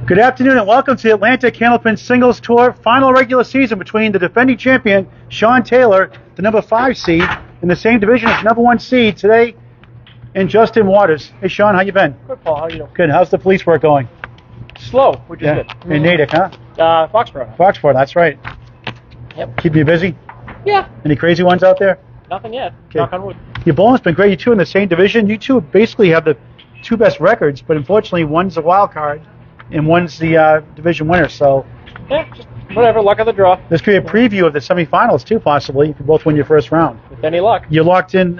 Good afternoon and welcome to the Atlanta Candlepin Singles Tour final regular season between the defending champion, Sean Taylor, the number 5 seed, in the same division as number 1 seed today, and Justin Waters. Hey Sean, how you been? Good, Paul. How you doing? Good. How's the police work going? Slow, which is good. In Natick, huh? Foxborough. Foxborough, that's right. Yep. Keeping you busy? Yeah. Any crazy ones out there? Nothing yet. Okay. Knock on wood. Your bowling's been great. You two in the same division. You two basically have the 2 best records, but unfortunately one's a wild card and one's the division winner. So Yeah, just whatever. Luck of the draw. this could be a preview of the semifinals too, possibly, if you both win your first round. With any luck. You're locked in,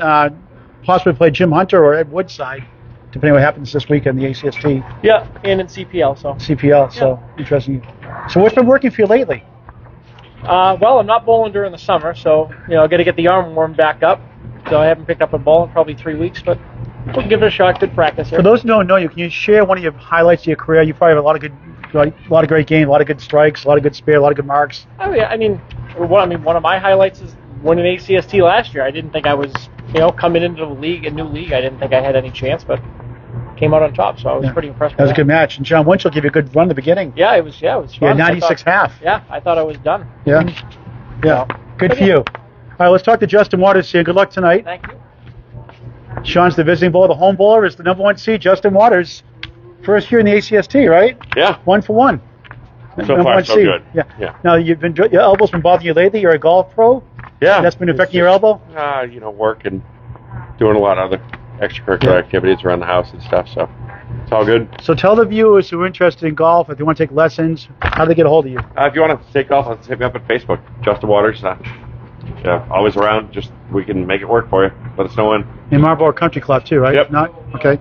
possibly play Jim Hunter or Ed Woodside, depending on what happens this weekend, the ACST, Yeah, and in CPL, so. CPL. So interesting. So what's been working for you lately? Well, I'm not bowling during the summer, so, I got to get the arm warmed back up. So I haven't picked up a ball in probably 3 weeks, but we'll give it a shot. Good practice here. For those who don't know you, can you share one of your highlights of your career? You probably have a lot of great games, a lot of good strikes, a lot of good spare, a lot of good marks. Oh, yeah. One of my highlights is winning ACST last year. I didn't think I was, coming into the league, a new league, I didn't think I had any chance, but came out on top, so I was pretty impressed with that. Was a good match. And John Winchell gave you a good run at the beginning. Yeah, it was fun. Yeah, 96 half. Yeah, I thought I was done. Yeah. Yeah. Good for you. All right, let's talk to Justin Waters here. Good luck tonight. Thank you. Sean's the visiting bowler. The home bowler is the number 1 seed, Justin Waters. First year in the ACST, right? Yeah. 1 for 1. So far, so good. Yeah. Now, your elbow's been bothering you lately. You're a golf pro? Yeah. That's been affecting your elbow? Work and doing a lot of other extracurricular activities around the house and stuff, so it's all good. So tell the viewers who are interested in golf, if they want to take lessons, how do they get a hold of you? If you want to take golf, let's hit me up at Facebook, Justin Waters. Always around. Just we can make it work for you. Let us know when. In Marlboro Country Club too, right? Yep. Not okay.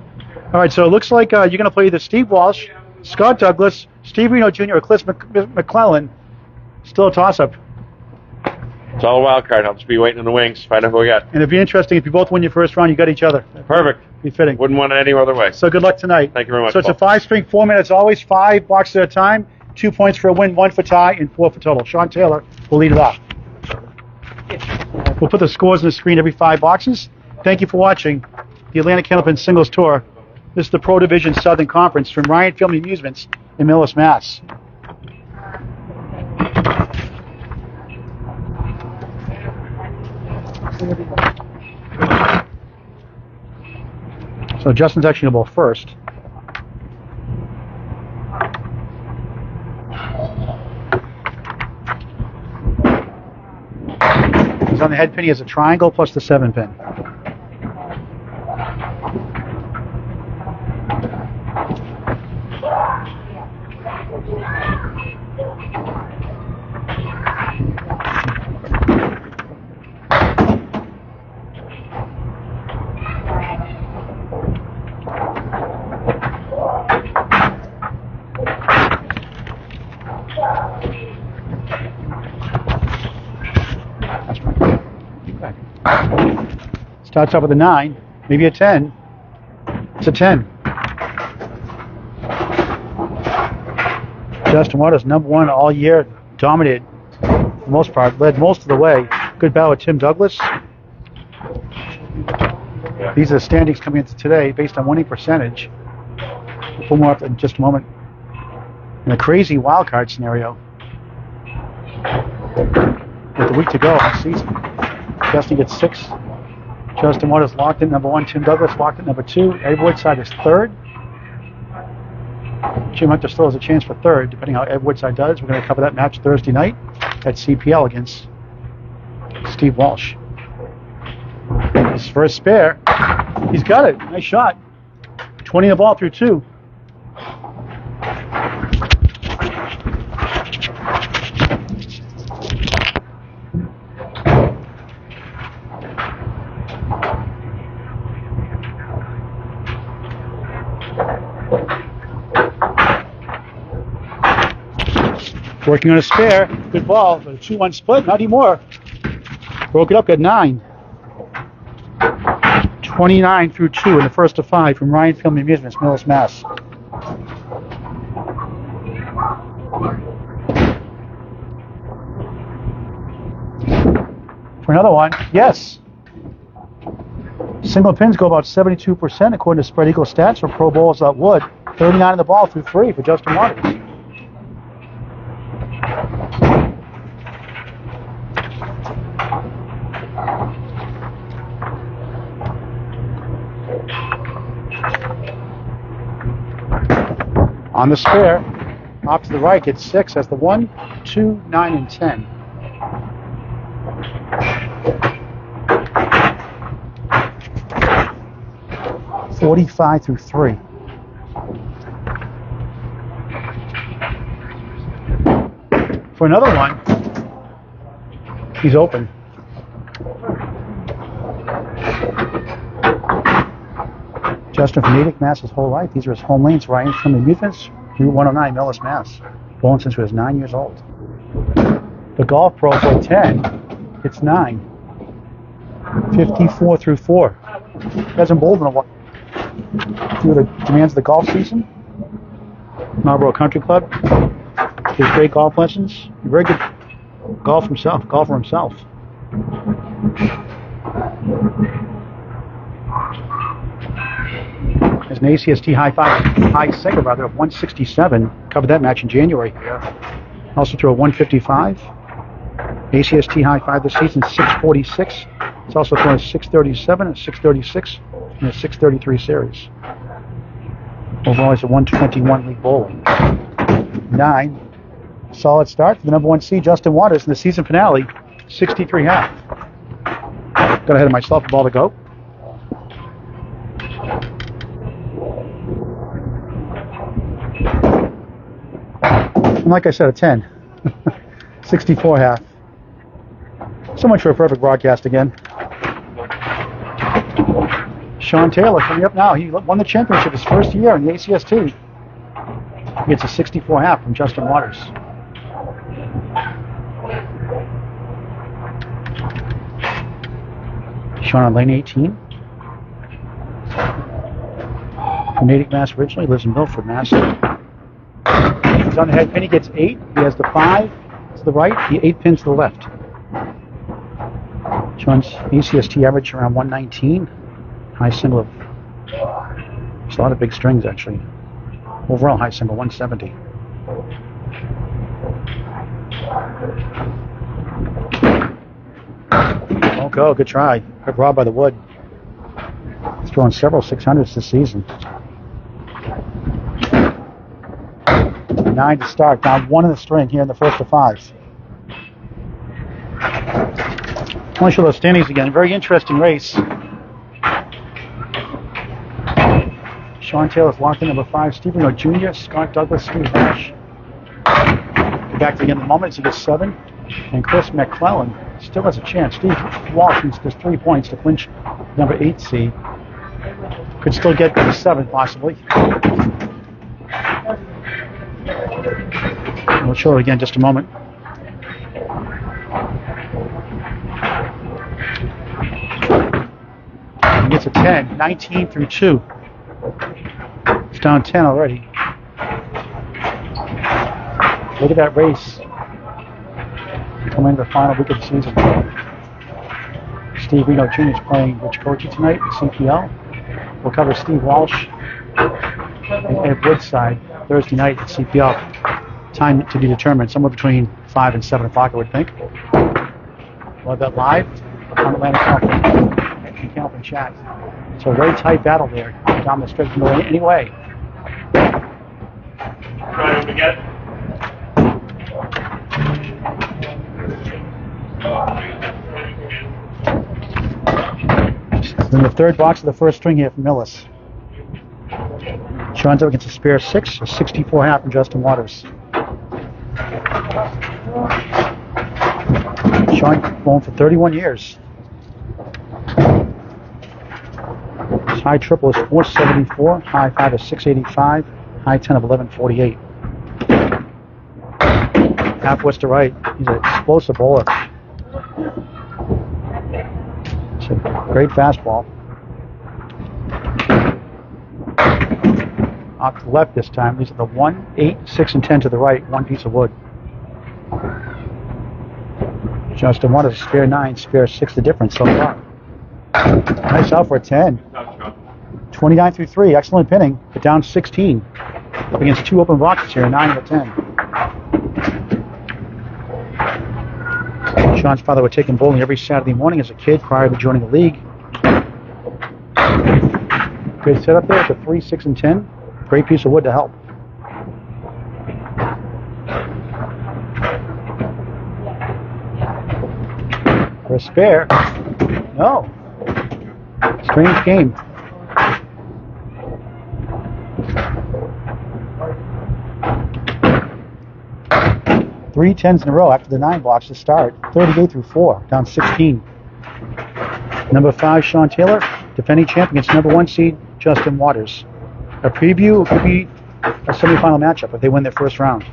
All right. So it looks like you're going to play either Steve Walsh, Scott Douglas, Steve Reno Jr., or Cliff McClellan. Still a toss-up. It's all a wild card. I'll just be waiting in the wings. Find out who we got. And it'd be interesting if you both win your first round, you got each other. Perfect. Be fitting. Wouldn't want it any other way. So good luck tonight. Thank you very much. So it's a 5-string format. It's always 5 boxes at a time. 2 points for a win, 1 for tie, and 4 for total. Sean Taylor will lead it off. We'll put the scores on the screen every 5 boxes. Thank you for watching the Atlanta Candlepin Singles Tour. This is the Pro Division Southern Conference from Ryan Film Amusements in Millis, Mass. So Justin's actually going to bowl first. He's on the head pin. He has a triangle plus the 7 pin. Starts out with a 9, maybe a 10. It's a 10. Justin Waters, number 1 all year, dominated for the most part, led most of the way. Good battle with Tim Douglas. These are the standings coming into today based on winning percentage. We'll pull more up in just a moment. In a crazy wild card scenario. With a week to go on the season. Justin gets 6. Justin Waters locked in number 1. Tim Douglas locked in number 2. Ed Woodside is 3rd. Jim Hunter still has a chance for 3rd, depending on how Ed Woodside does. We're going to cover that match Thursday night at CPL against Steve Walsh. His first spare. He's got it. Nice shot. 20 the ball through 2. Working on a spare. Good ball. But a 2-1 split. Not anymore. Broke it up at 9. 29 through 2 in the first of 5 from Ryan Film Amusements, Millis, Mass. For another one, yes. Single pins go about 72% according to Spread Eagle stats for Pro Bowls that would. 39 in the ball through 3 for Justin Waters. On the spare, off to the right, gets 6 as the 1, 2, 9, and 10. $45 through 3. For another one, he's open. Justin from Natick, Mass. His whole life. These are his home lanes. Ryan from the Amusements, Route 109, Millis, Mass. Bowling since he was 9 years old. The golf pro for 10. It's 9. 54 through 4. Hasn't bowled in a while. Due to the demands of the golf season. Marlboro Country Club. Gives great golf lessons. Very good golfer himself. Has an ACST high single of 167. Covered that match in January. Also threw a 155. ACST high 5 this season, 646. It's also thrown a 637, a 636, and a 633 series. Overall, it's a 121 league bowling. 9. Solid start for the number 1 seed, Justin Waters, in the season finale, 63 half. Got ahead of myself, a ball to go. And like I said, a 10. 64 half. So much for a perfect broadcast again. Sean Taylor coming up now. He won the championship his first year in the ACST. He gets a 64 half from Justin Waters. Sean on lane 18. From Natick, Mass. Originally, lives in Milford, Mass. He's on the head pin. He gets 8. He has the 5 to the right. The 8 pins to the left. Sean's ACST average around 119. High single of, there's a lot of big strings actually. Overall high single 170. Won't go, good try. Good rob by the wood. He's thrown several 600s this season. 9 to start, down 1 in the string here in the first of 5. I want to show those standings again. Very interesting race. Sean Taylor's locked in number 5. Steve Reno Jr., Scott Douglas, Steve Nash. Back to the end of the moment as he gets 7. And Chris McClellan still has a chance. Steve Walsh needs just 3 points to clinch number 8 seed. Could still get to 7 possibly. We'll show it again in just a moment. He gets a 10, 19 through 2. It's down 10 already. Look at that race. Coming into the final week of the season. Steve Reno Jr. is playing Rich Kochi tonight at CPL. We'll cover Steve Walsh and Ed Woodside Thursday night at CPL. Time to be determined, somewhere between 5 and 7 o'clock, I would think. We'll have that live on Atlantic Candlepin chat. So a very tight battle there. Down the stretch, no any way. Trying to get it. Then the third box of the first string here from Millis. Sean's up against a spare 6, a 64 half from Justin Waters. Sean bowling for 31 years. His high triple is 474, high 5 is 685, high 10 of 1148. Half west to right. He's an explosive bowler. It's a great fastball. Off to the left this time. These are the 1, 8, 6, and 10 to the right. One piece of wood. Justin Waters, spare 9, spare 6, the difference so far. Nice out for a 10. 29 through 3, excellent pinning, but down 16. Up against two open boxes here, 9 out of 10. Sean's father would take him bowling every Saturday morning as a kid prior to joining the league. Great setup there with the 3, 6, and 10. Great piece of wood to help. For a spare. No. Strange game. 3 10s in a row after the 9 blocks to start. 38 through 4, down 16. Number 5, Sean Taylor, defending champ against number 1 seed, Justin Waters. A preview could be a semifinal matchup if they win their first round.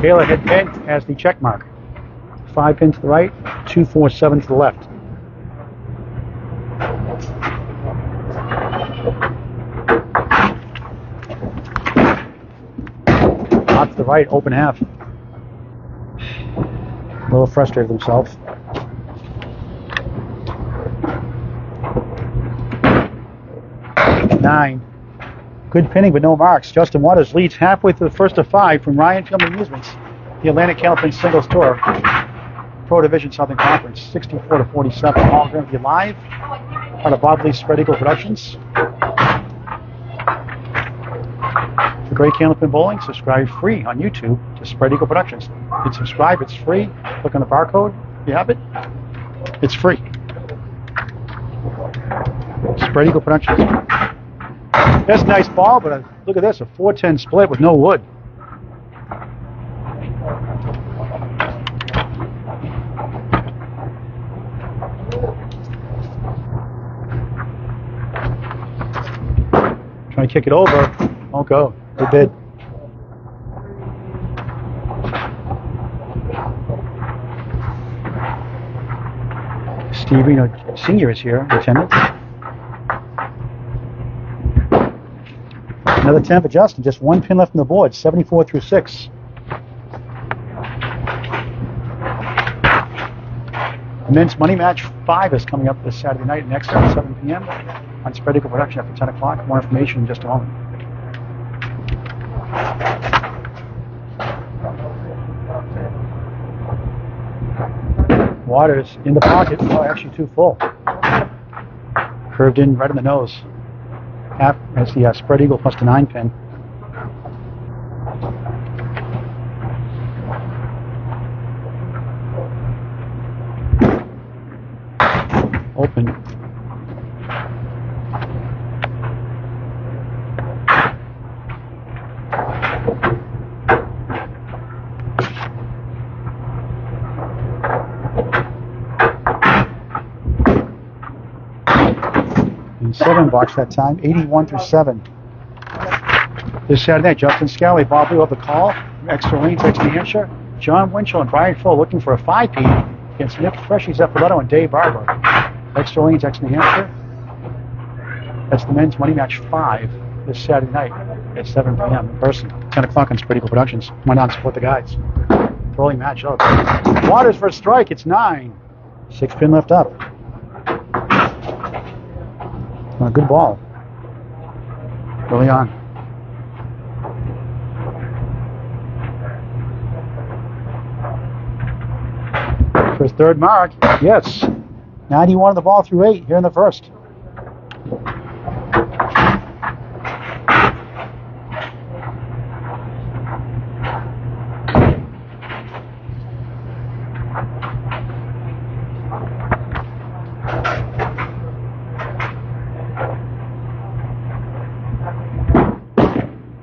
Taylor hit pin has the check mark. 5 pin to the right, 2, 4, 7 to the left. Off to the right, open half. A little frustrated with himself. Nine. Good pinning, but no marks. Justin Waters leads halfway through the first of 5 from Ryan Field Amusements, the Atlantic Candlepin Singles Tour, Pro Division Southern Conference, 64 to 47. All going to be live. Part of Bob Lee's Spread Eagle Productions. For great Candlepin bowling, subscribe free on YouTube to Spread Eagle Productions. You can subscribe, it's free. Click on the barcode. You have it. It's free. Spread Eagle Productions. That's a nice ball, but look at this, a 4-10 split with no wood. Trying to kick it over. Won't go. Good bid. Steve Reno Sr. is here, in attendance. Another 10 for Justin, just 1 pin left on the board, 74 through 6. The men's money match 5 is coming up this Saturday night next at 7 p.m. on Spread Eagle Production after 10 o'clock. More information in just a moment. Waters in the pocket. Oh, actually too full. Curved in right on the nose. Half as the Spread Eagle plus the 9 pin. Open. And 7 box that time, 81 through 7. This Saturday night, Justin Scally, Bob Lee of the call, Extra Lanes, New Hampshire. John Winchell and Brian Full looking for a 5-P against Nick Freshies Eppoletto and Dave Barber. Extra Lanes, New Hampshire. That's the men's money match 5 this Saturday night at 7 p.m. in person. 10 o'clock on Spread Eagle Productions. Come on down and support the guys. Rolling match up. Waters for a strike. It's 9. 6 pin left up. A good ball. Early on. For his third mark, yes. 91 of the ball through 8 here in the first.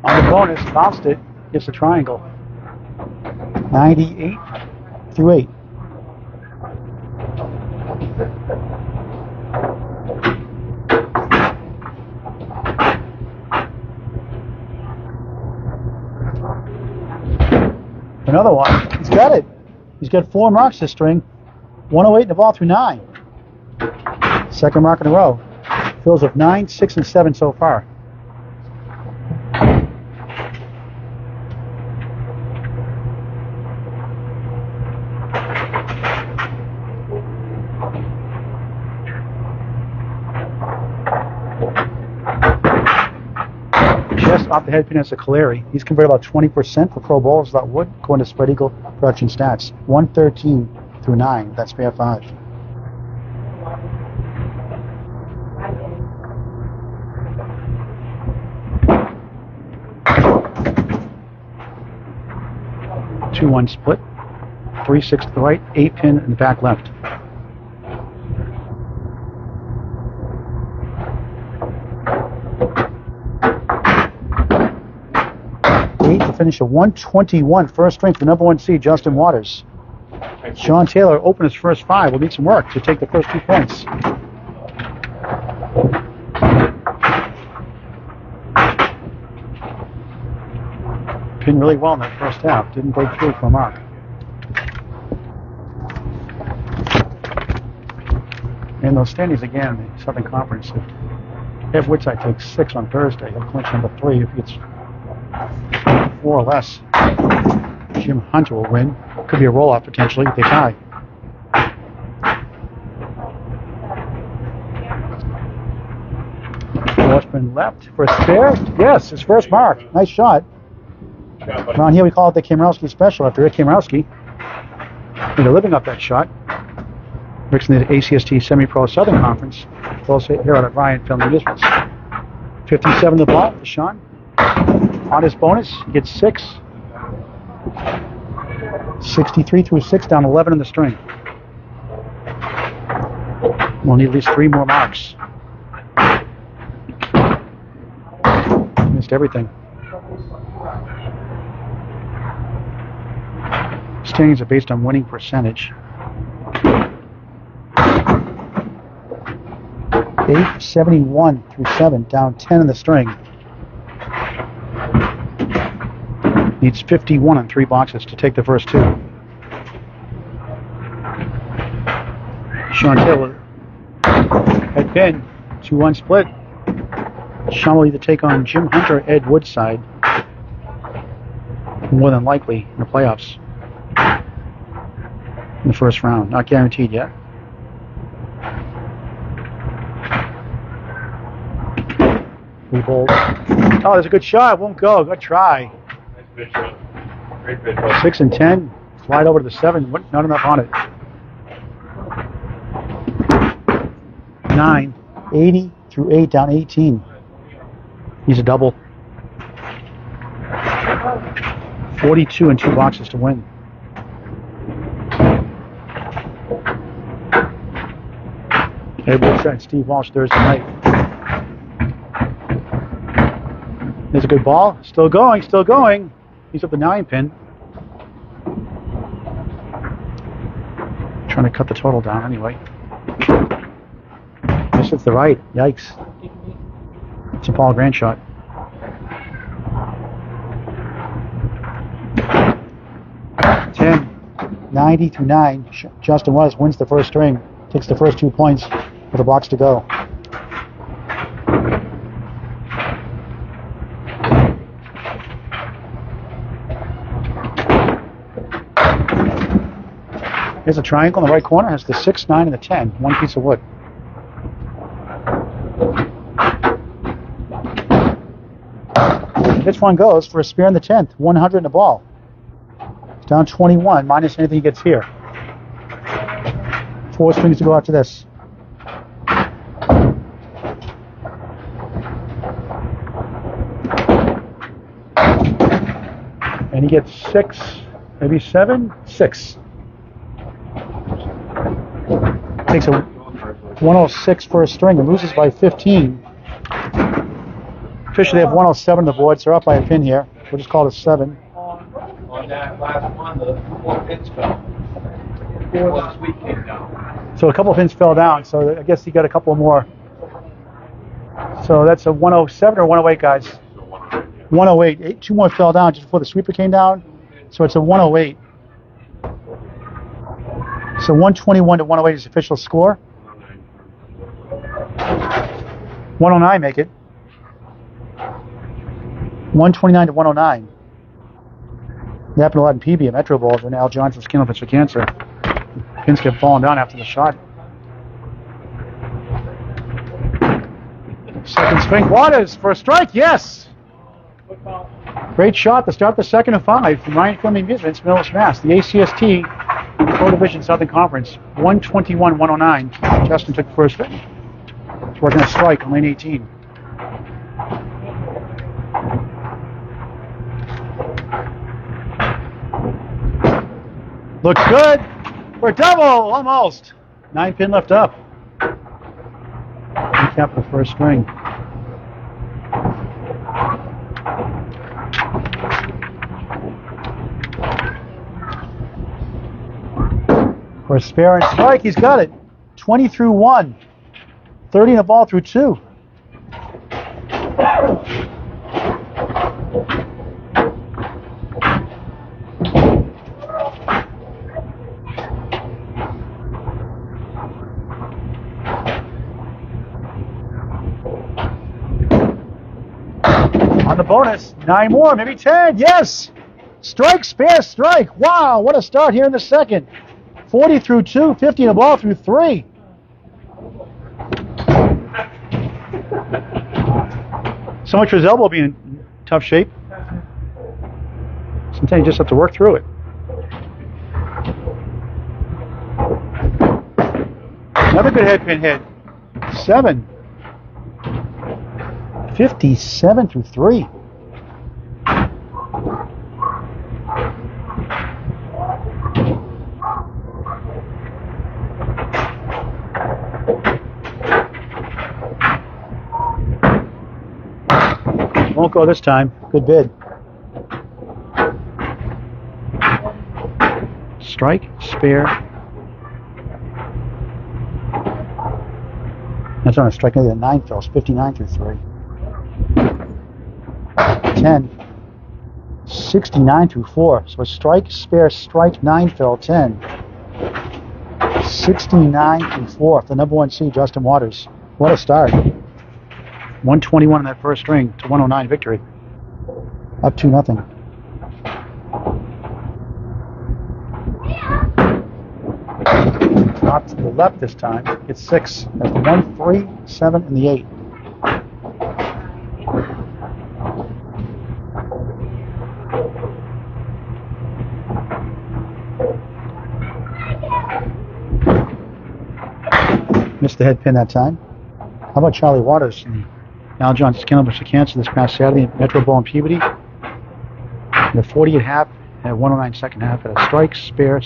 On the bonus, bounced it, gets a triangle. 98 through 8. Another one. He's got it. He's got 4 marks this string. 108 in the ball through 9. Second mark in a row. Fills with 9, 6, and 7 so far. Just off the head pin is a Caleri. He's converted about 20% for pro bowls without wood, according to Spread Eagle production stats. 113 through 9. That's pair 5. Two one split. 3-6 to the right. 8 pin in the back left. To finish a 121 first string for number 1 seed Justin Waters. Sean Taylor opened his first 5. Will need some work to take the first 2 points. Pinned really well in that first half. Didn't break through for a mark. And those standings again in the Southern Conference. If Woodside takes 6 on Thursday, he'll clinch number 3. If he gets 4 or less, Jim Hunter will win. Could be a roll-off potentially if they tie. Washburn left for a spare. Yes, his first mark. Nice shot. Around here we call it the Kamerowski special after Rick Kamerowski. Made a living off that shot. Rick's in the ACST Semi-Pro Southern Conference. Also here out at Ryan Family Amusements. 57 the ball for Sean. On his bonus, he gets 6. 63 through 6, down 11 in the string. We'll need at least 3 more marks. Missed everything. Standings are based on winning percentage. 871 through 7, down 10 in the string. Needs 51 on 3 boxes to take the first 2. Sean Taylor at pin, 2-1 split. Sean will either take on Jim Hunter or Ed Woodside. More than likely in the playoffs. In the first round. Not guaranteed yet. We hold. Oh, there's a good shot. Won't go. Good try. Great bid, bud. 6 and 10. Slide over to the 7. Not enough on it. 9. 80 through 8, down 18. He's a double. 42 and 2 boxes to win. Ed Woodside, Steve Walsh Thursday night. There's a good ball. Still going, still going. He's up the 9 pin. Trying to cut the total down anyway. This is the right. Yikes. It's a Paul Grant shot. $10. 90 through 9. Justin Waters wins the first string. Takes the first 2 points with a box to go. Here's a triangle in the right corner. Has the 6, 9, and the 10. 1 piece of wood. This one goes for a spare in the 10th. 100 in the ball. It's down 21, minus anything he gets here. 4 strings to go after this. And he gets 6, maybe 7, 6. Takes a 106 for a string and loses by 15. Officially, they have 107 on the board, so they're up by a pin here. We'll just call it a 7. On that last one, the 4 pins fell. Before the sweep came down. So a couple of pins fell down, so I guess he got a couple more. So that's a 107 or 108, guys? 108. 2 more fell down just before the sweeper came down, so it's a 108. So 121 to 108 is the official score. 109 make it. 129 to 109. That happened a lot in PB at Metro Bowls when Al Johnson's Candlepin for cancer. Pins kept falling down after the shot. Second string Waters for a strike, yes! Great shot to start the second of 5 from Ryan from the Amusements-Millis, Mass. The ACST Pro Division Southern Conference, 121-109. Justin took the first hit. He's working a strike on lane 18. Looks good for a double, almost. 9 pin left up. Recap the first string. For a spare and strike, he's got it. 20 through 1. 30 in the ball through 2. On the bonus, 9 more, maybe 10. Yes! Strike, spare, strike. Wow, what a start here in the second. 40 through 2, 50 in the ball through 3. So much for his elbow being in tough shape. Sometimes you just have to work through it. Another good head pin hit. 7. 57 through 3. Won't go this time. Good bid. Strike, spare. That's on a strike. The 9 fills. 59 through 3. 10. 69 through 4. So a strike, spare, strike, 9 fill, 10. 69 through 4. The number 1 seed, Justin Waters. What a start. 121 in that first string to 109 victory. Up 2-0. Not to the left this time. It's 6. That's the 1, 3, 7, and the 8. Missed the head pin that time. How about Charlie Waters? Al John's Candlepin cancer this past Saturday at Metro Bowl in Peabody. In the 40 at half, at 109 second half, at a strike, spare,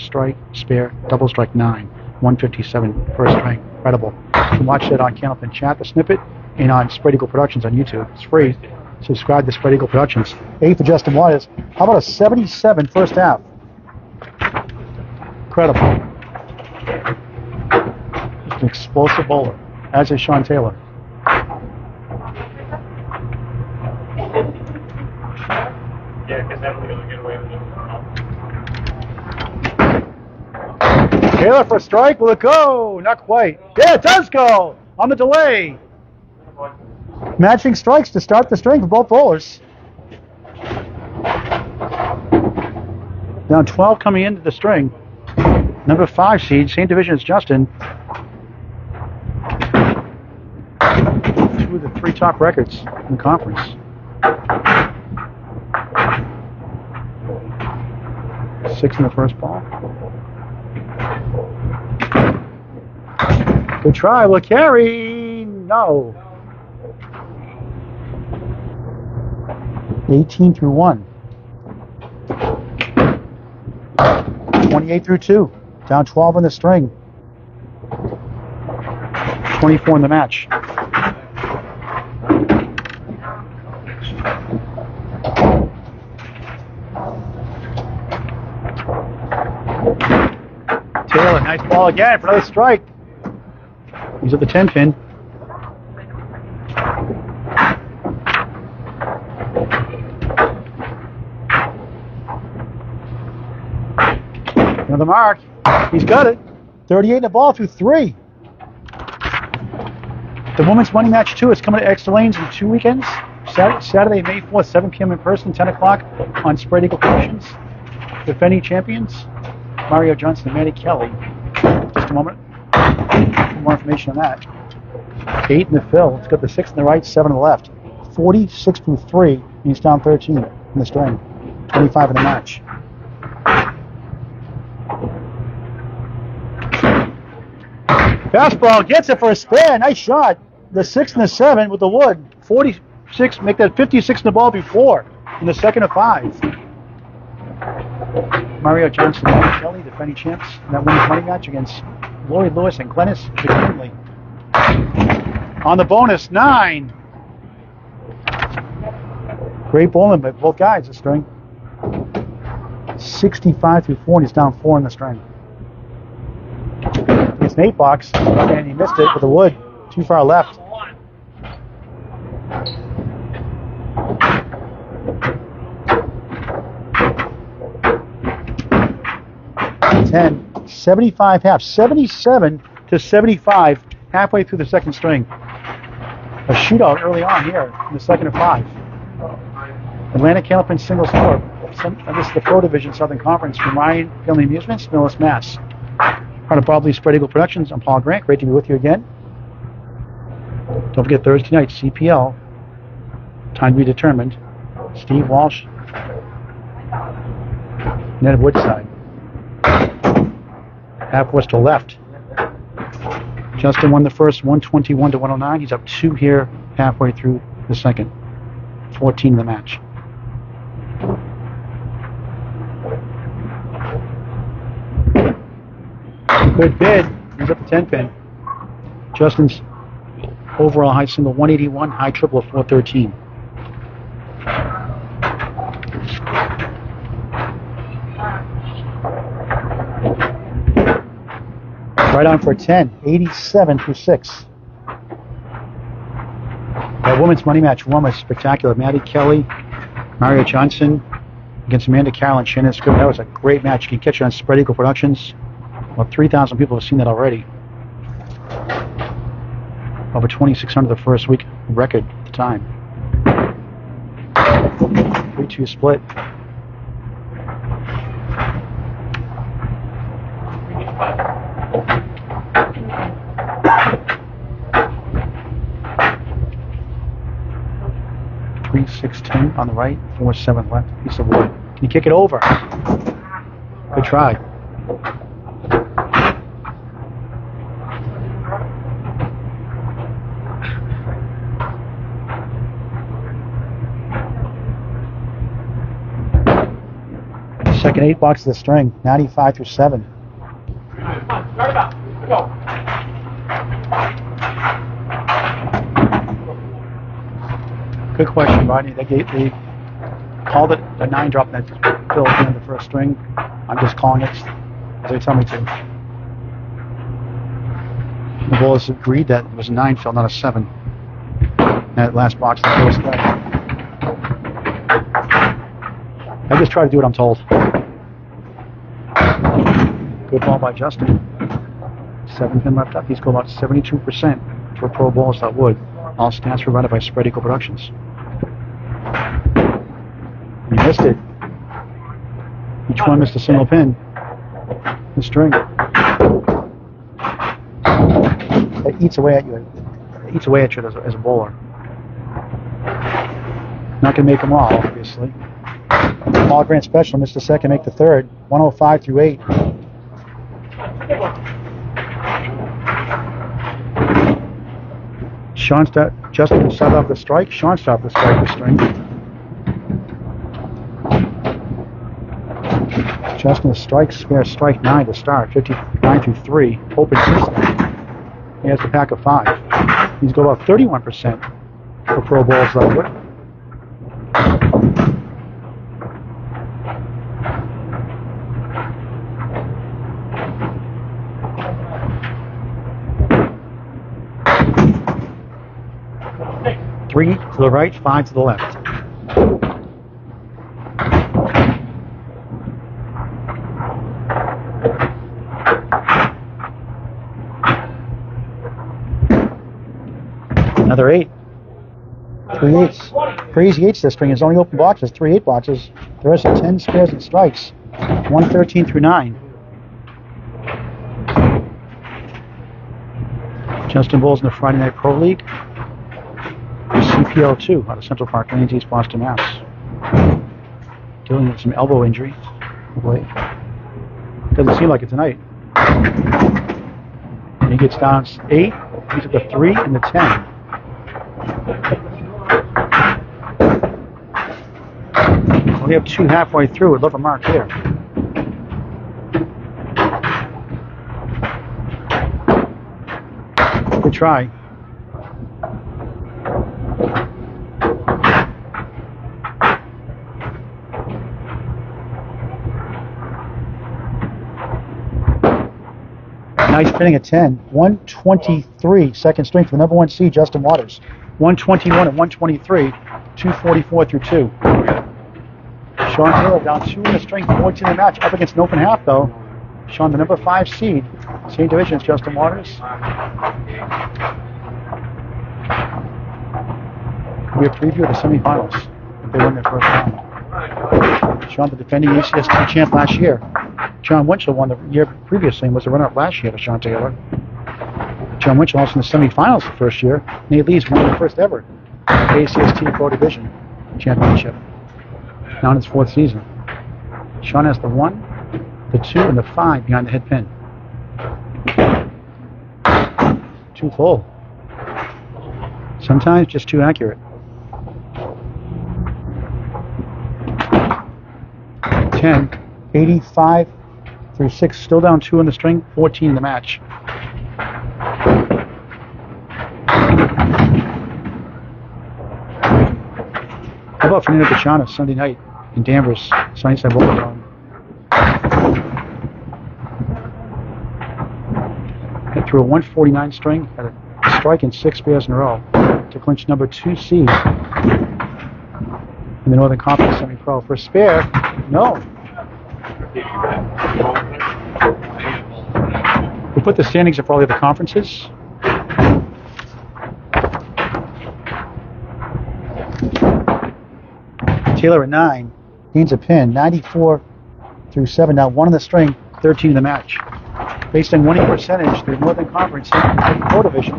double strike 9. 157 first string. Incredible. You can watch that on Candlepin Chat, the snippet, and on Spread Eagle Productions on YouTube. It's free. Subscribe to Spread Eagle Productions. 8 for Justin Waters. How about a 77 first half? Incredible. Just an explosive bowler, as is Sean Taylor. Yeah, because that was going to get away with it. Taylor for a strike. Will it go? Not quite. Yeah, it does go on the delay. Matching strikes to start the string for both bowlers. Down 12 coming into the string. Number 5 seed, same division as Justin. 2 of the 3 top records in the conference. 6 in the first ball. Good try. Will carry. No. 18 through 1. 28 through 2. Down 12 in the string. 24 in the match. Taylor, nice ball again for another strike. He's at the 10 pin. Another mark. He's got it. 38 in the ball through 3. The women's money match 2 is coming to Extra Lanes in 2 weekends. Saturday, May 4th, 7 p.m. in person, 10 o'clock on Spread Eagle Productions. Defending champions, Mario Johnson and Manny Kelly. Just a moment. More information on that. 8 in the fill. It's got the 6 on the right, 7 on the left. 46 through 3. He's down 13 in the string. 25 in the match. Fastball gets it for a spin. Nice shot. The 6 and the 7 with the wood. 46, make that 56 in the ball before in the second of 5. Mario Johnson and Kelly, defending champs in that women's money match against Lloyd Lewis and Glennis McKinley. On the bonus, 9. Great bowling by both guys this string. 65 through 4, and he's down 4 in the string. It's an 8 box, and he missed it with the wood. Too far left. 10, 75 half, 77 to 75 halfway through the second string. A shootout early on here in the second of 5. Atlanta Candlepin single score. This is the Pro Division Southern Conference from Ryan Family Amusements-Millis, Mass. Part of Bob Lee Spread Eagle Productions. I'm Paul Grant. Great to be with you again. Don't forget Thursday night, CPL. Time to be determined. Steve Walsh. Ned Woodside. Half was to left. Justin won the first 121 to 109. He's up 2 here halfway through the second. 14 in the match. Good bid. He's up the 10 pin. Justin's overall high single 181, high triple of 413. Right on for 10, 87 through 6. That women's money match 1 was spectacular. Maddie Kelly, Mario Johnson against Amanda Carroll and Shannon Scriven. That was a great match. You can catch it on Spread Eagle Productions. About 3,000 people have seen that already. Over 2,600 the first week record at the time. 3-2 split. Three, 6, 10 on the right, 4, 7 left. Piece of wood. Can you kick it over? Good try. Second 8 box of the string, 95 through 7. Go. Good question, Rodney. They called it a 9 drop that filled in the first string. I'm just calling it as they tell me to. The bowlers agreed that it was a 9 fill, not a 7. That last box, the first guy. I just try to do what I'm told. Good ball by Justin. 7 pin left up. He's got about 72% for pro bowlers that would. All stats provided by Spread Eagle Productions. He missed it. Each one missed a single pin. The string. That eats away at you. It eats away at you as a bowler. Not going to make them all, obviously. Paul Grant Special missed the second, make the third. 105 through 8. Justin started off the strike. Sean stopped the strike with string. Justin the strike, spare strike 9 to start. 59 through 3. Open system. He has the pack of 5. He's got about 31% for pro bowls that would. Three to the right, 5 to the left. Another 8. 3 8s. Crazy 8s this string is only open boxes, 3 8 boxes. The rest are 10 spares and strikes. 113 through 9. Justin bowls in the Friday Night Pro League. CPL 2 out of Central Park Lanes, East Boston, Mass. Dealing with some elbow injury. Hopefully. Doesn't seem like it tonight. And he gets down 8. He's at the 3 and the 10. We have 2 halfway through. We'd love a mark here. Good try. Nice pinning at 10. 123, second string for the number 1 seed, Justin Waters. 121 and 123, 244 through 2. Sean Taylor down 2 in the string, 14 in the match. Up against an open half, though. Sean, the number 5 seed. Same division as Justin Waters. We have a preview of the semifinals if they win their first round. Sean, the defending ACST champ last year. John Winchell won the year previously and was the runner-up last year to Sean Taylor. John Winchell also in the semifinals the first year. Nate Lees won the first ever ACST Pro Division championship. Now in his 4th season. Sean has the 1, the 2, and the 5 behind the head pin. Too full. Sometimes just too accurate. 10, 85 through 6, still down 2 in the string, 14 in the match. How about Fernando Cachana Sunday night in Danvers, Sunnyside Velodrome? Hit through a 149 string, had a strike in 6 pairs in a row to clinch number 2 seed in the Northern Conference Semi-Pro. For a spare, no. We put the standings of all the other conferences. Taylor at 9, needs a pin, 94 through 7. Now 1 in the string, 13 in the match. Based on winning percentage, the Northern Conference Pro Division.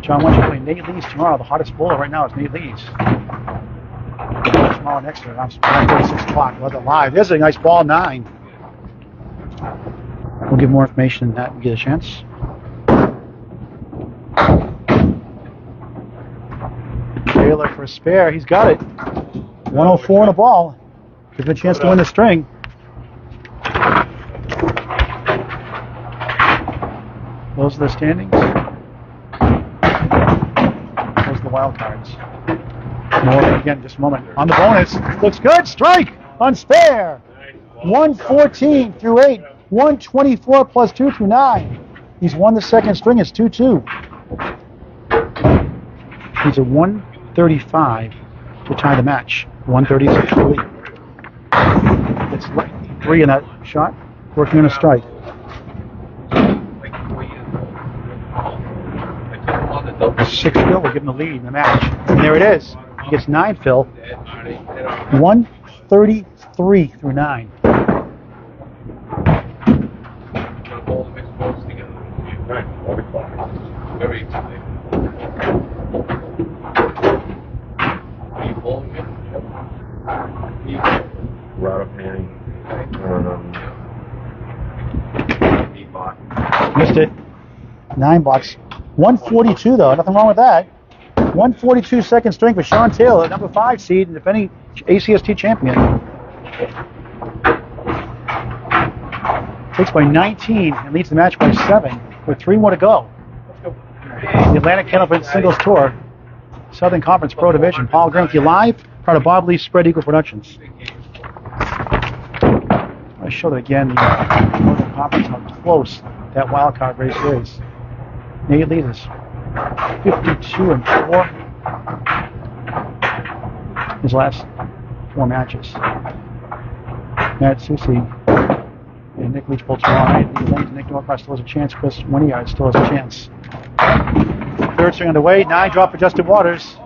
John Winchell playing Nate Lees tomorrow. The hottest bowler right now is Nate Lees. Tomorrow next to around 6 o'clock. We'll have it live. There's a nice ball, 9. We'll give more information on that and get a chance. Taylor for a spare. He's got it. 104 on a ball. Give him a chance to win the string. Those are the standings. Those are the wild cards. More again, just a moment. On the bonus. Looks good. Strike on spare. 114 through 8. 124 plus 2 through 9. He's won the second string. It's 2-2. He's a 135 to tie the match. 136 to 8. It's 3 in that shot. Working on a strike. A 6 fill will give him the lead in the match. And there it is. He gets 9 fill. 133 through 9. Very Missed it. 9 blocks. 142 though. Nothing wrong with that. 142 second string for Sean Taylor, number 5 seed and defending ACST champion. Takes by 19 and leads the match by 7 with 3 more to go. The Atlantic Candlepin Singles Tour, Southern Conference Pro Division. Paul Graham with you live, part of Bob Lee's Spread Eagle Productions. I show that again, the Northern Conference, how close that wild card race is. Nate Lees is 52 and 4 his last 4 matches. Matt Susi and Nick Leach both tomorrow night. Nick Norcross still has a chance. Chris Winyard still has a chance. 3rd string underway. 9 drop for Justin Waters.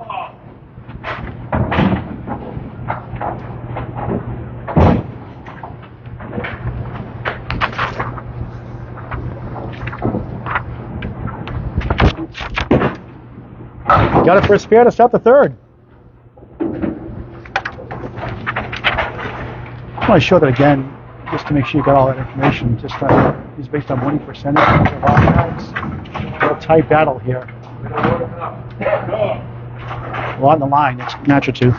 Got it for a spare to start the third. I want to show that again, just to make sure you got all that information. Just he's based on winning percentage of all guys. Real tight battle here. A lot on the line. Next match or two.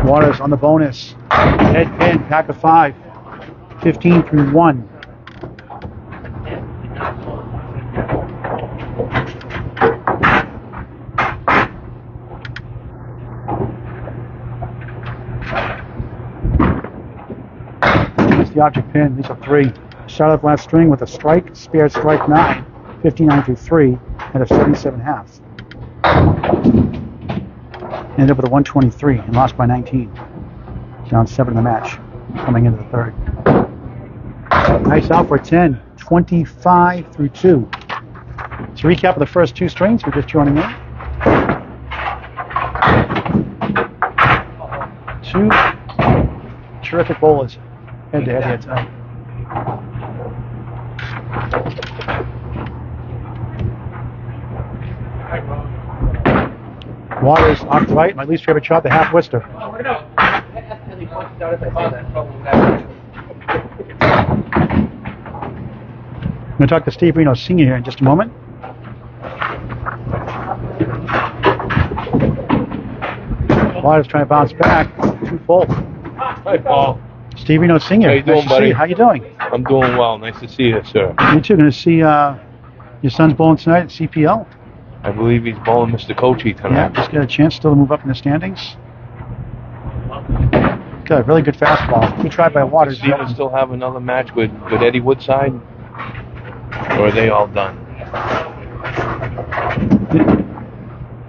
Waters on the bonus. Head pin, pack of 5. 15 through 1. That's the object pin. These are 3. Shot off last string with a strike, spare strike 9. 59 through 3, and a 77.5. Ended up with a 123 and lost by 19. Down 7 in the match, coming into the third. Nice out for 10, 25 through 2. So recap of the first 2 strings. We're just joining in. 2 terrific bowlers head to head here tonight. Waters off the right, my least favorite shot, the half Worcester. I'm going to talk to Steve Reno Sr. here in just a moment. Waters trying to bounce back. 2 full. Hi, Paul. Steve Reno Sr. How you doing, nice to buddy? see you. How you doing? I'm doing well. Nice to see you, sir. You too. Going to see your son's bowling tonight at CPL. I believe he's bowling Mr. Coachy Yeah, tonight. just get a chance still to move up in the standings. Good, really good fastball. Good try by Waters. Does Steven still have another match with Eddie Woodside? Or are they all done?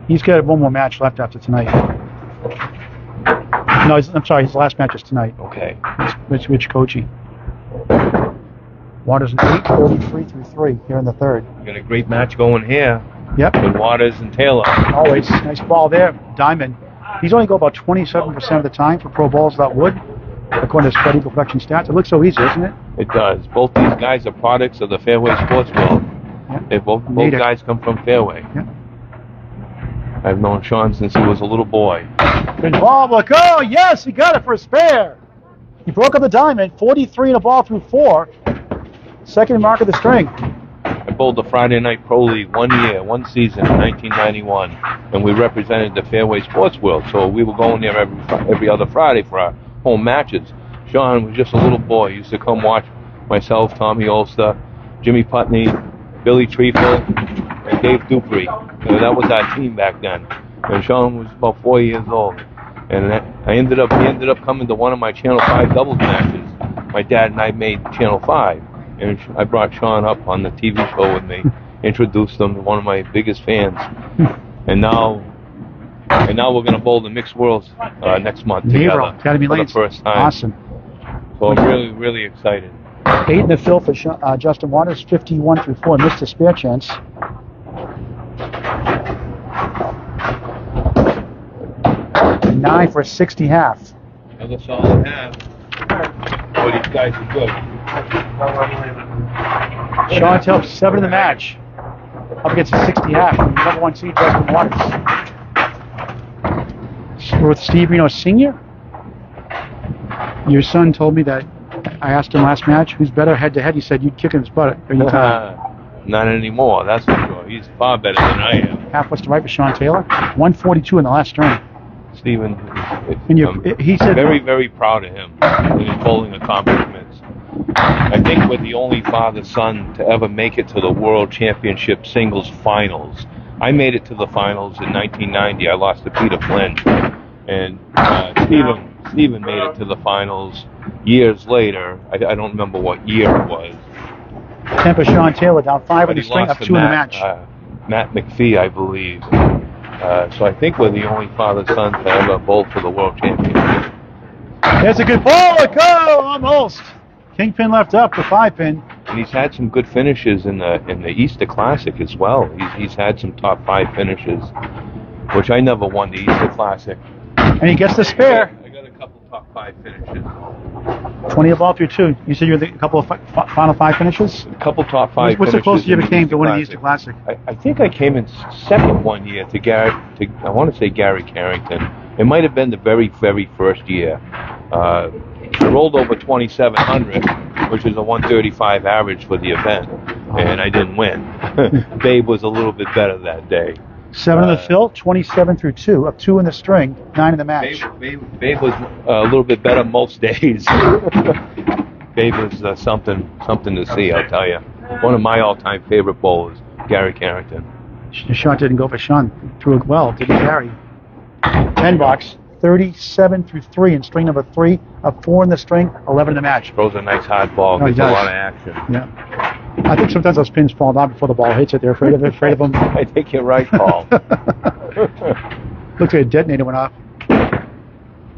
He's got one more match left after tonight. No, I'm sorry, his last match is tonight. Okay. It's Rich Kochi. Waters an 8, 33 through 3 here in the third. We got a great match going here Yep, with Waters and Taylor. always. Nice ball there. Diamond. He's only go about 27% of the time for pro balls without wood, according to Spread Eagle Production stats. It looks so easy, isn't it? It does. Both these guys are products of the Fairway Sports world. Yep. They both Need it. guys come from Fairway. Yep. I've known Sean since he was a little boy. Good ball, look. Oh, yes, he got it for a spare. He broke up the diamond, 43 and a ball through 4. Second mark of the string. I bowled the Friday Night Pro League one season in 1991, and we represented the Fairway Sports world. So we were going there every other Friday for our home matches. Sean was just a little boy. He used to come watch myself, Tommy Olster, Jimmy Putney, Billy Treefel, and Dave Dupree. That was our team back then. And Sean was about 4 years old. And he ended up coming to one of my Channel 5 doubles matches. My dad and I made Channel 5. And I brought Sean up on the TV show with me, introduced him to one of my biggest fans. And now we're going to bowl the Mixed Worlds next month together Academy for the Lanes. first time. Awesome. So I'm really, really excited. 8 in the fill for Justin Waters, 51 through 4. Missed a spare chance. And 9 for a 60 half. Another solid half. Boy, these guys are good. Sean Telp, 7 in the match. Up against a 60 half. Number 1 seed, Justin Waters. We're with Steve Reno Sr. Your son told me that I asked him last match, who's better head to head? He said you'd kick his butt any time. Not anymore, that's for sure. He's far better than I am. Half was to right for Sean Taylor. 142 in the last string. Stephen, He said very, very proud of him in his bowling accomplishments. I think we're the only father-son to ever make it to the World Championship Singles Finals. I made it to the finals in 1990. I lost to Peter Flynn. And Stephen made it to the finals years later. I don't remember what year it was. 10 for Sean Taylor, down 5 in the He string, lost up to 2 in the match. Matt McPhee, I believe. So I think we're the only father-son to ever bowl for the World Championship. There's a good ball. Go! Almost. Kingpin left up, the 5-pin. And he's had some good finishes in the Easter Classic as well. He's had some top 5 finishes, which I never won the Easter Classic. And he gets the spare. I got a couple top 5 finishes. 20 a ball through 2. You said you had a couple of final 5 finishes? A couple top 5 What's the closest you ever finishes in came to winning the Easter Easter Classic? I think I came in second one year to Gary. I want to say Gary Carrington. It might have been the very, very first year. I rolled over 2,700, which is a 135 average for the event, and I didn't win. Babe was a little bit better that day. 7 in the fill, 27 through 2, up 2 in the string, 9 in the match. Babe was a little bit better most days. Babe was something to see, I'll tell you. One of my all-time favorite bowlers, Gary Carrington. The shot didn't go for Sean. Threw it well, didn't Gary? 10 box, 37 through 3 in string number 3, up 4 in the string, 11 in the match. Throws a nice hard ball, No, he gets a does. lot of action. Yeah. I think sometimes those pins fall down before the ball hits it. They're afraid of them. I think you're right, Paul. Looks like a detonator went off.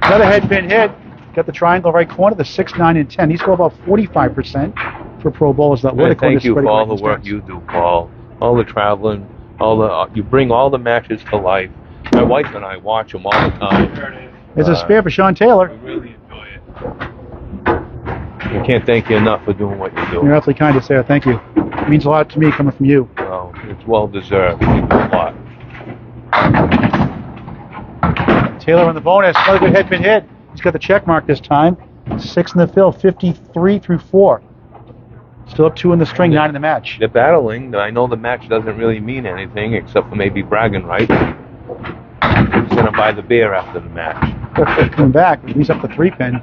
Another head pin hit. Got the triangle right corner, the 6, 9, and 10. He's got about 45% for pro bowlers that would. Thank you for all the work you do, Paul. All the traveling, you bring all the matches to life. My wife and I watch them all the time. There's a spare for Sean Taylor. We really enjoy it. I can't thank you enough for doing what you do. You're awfully kind to say thank you. It means a lot to me coming from you. Well, it's well deserved. You do a lot. Taylor on the bonus. Another good head pin hit. He's got the check mark this time. 6 in the fill, 53 through 4. Still up 2 in the string, 9 in the match. They're battling. I know the match doesn't really mean anything except for maybe bragging rights. Who's going to buy the beer after the match? Coming back. He's up the 3 pin.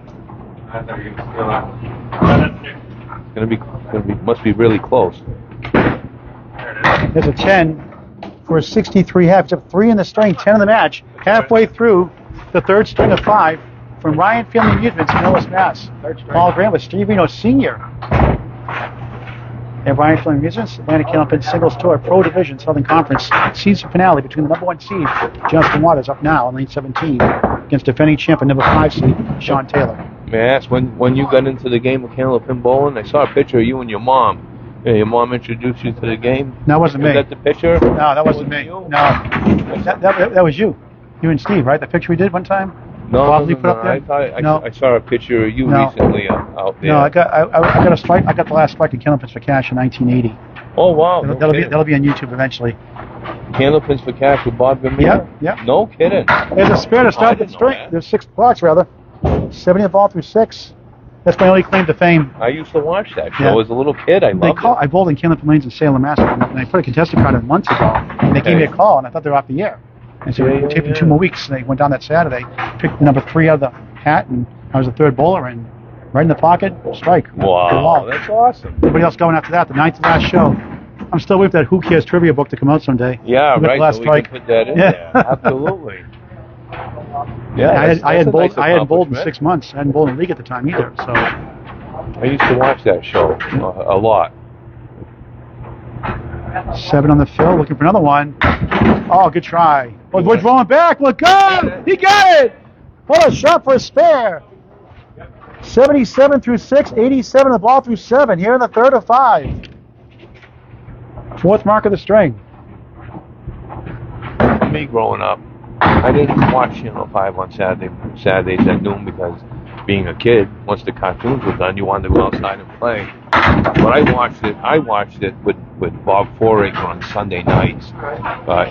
Must be really close. There's a 10 for a 63 half. He's up 3 in the string, 10 in the match. Halfway through the 3rd string of 5 from Ryan Family Amusements in Millis, Mass. Paul Graham with Steve Reno Sr. And Ryan Family Amusements, Atlantic Candlepin Singles Tour Pro Division Southern Conference season finale between the number 1 seed, Justin Waters, up now in lane 17, against defending champion number 5 seed, Sean Taylor. May I ask, when you got into the game of Candlepin bowling, I saw a picture of you and your mom. Yeah, your mom introduced you to the game? That wasn't me. Was that the picture? No, that wasn't me. You? No. That was you. You and Steve, right? The picture we did one time? No, Bob, you put up there? I saw a picture of you recently out there. No, I got a strike. I got the last strike at Candlepins for Cash in 1980. Oh, wow. That'll be on YouTube eventually. Candlepins for Cash with Bob Vermeer? Yeah. No kidding. There's a spare to start the string. There's 6 blocks, rather. 70 ball through 6. That's my only claim to fame. I used to watch that show as a little kid. I loved it. I bowled in Candlepin Lanes in Salem, Mass. And I put a contested card in months ago. And they gave me a call, and I thought they were off the air. And so we taped in 2 more weeks. And they went down that Saturday, picked number 3 out of the hat, and I was the 3rd bowler, and right in the pocket, strike. Wow, that's awesome. Everybody else going after that, the 9th and last show. I'm still waiting for that Who Cares trivia book to come out someday. Yeah, right. The last strike. We can put that in there. Absolutely. Yeah, I hadn't bowled in 6 months. I hadn't bowled in the league at the time either. So I used to watch that show a lot. 7 on the fill, looking for another one. Oh, good try. Oh, we're throwing back. Look good. He got it. What a shot for a spare. 77 through 6, 87 the ball through 7. Here in the 3rd of 5. 4th mark of the string. For me growing up, I didn't watch 5 on Saturdays at noon because being a kid, once the cartoons were done, you wanted to go outside and play. But I watched it with Bob Foraker on Sunday nights.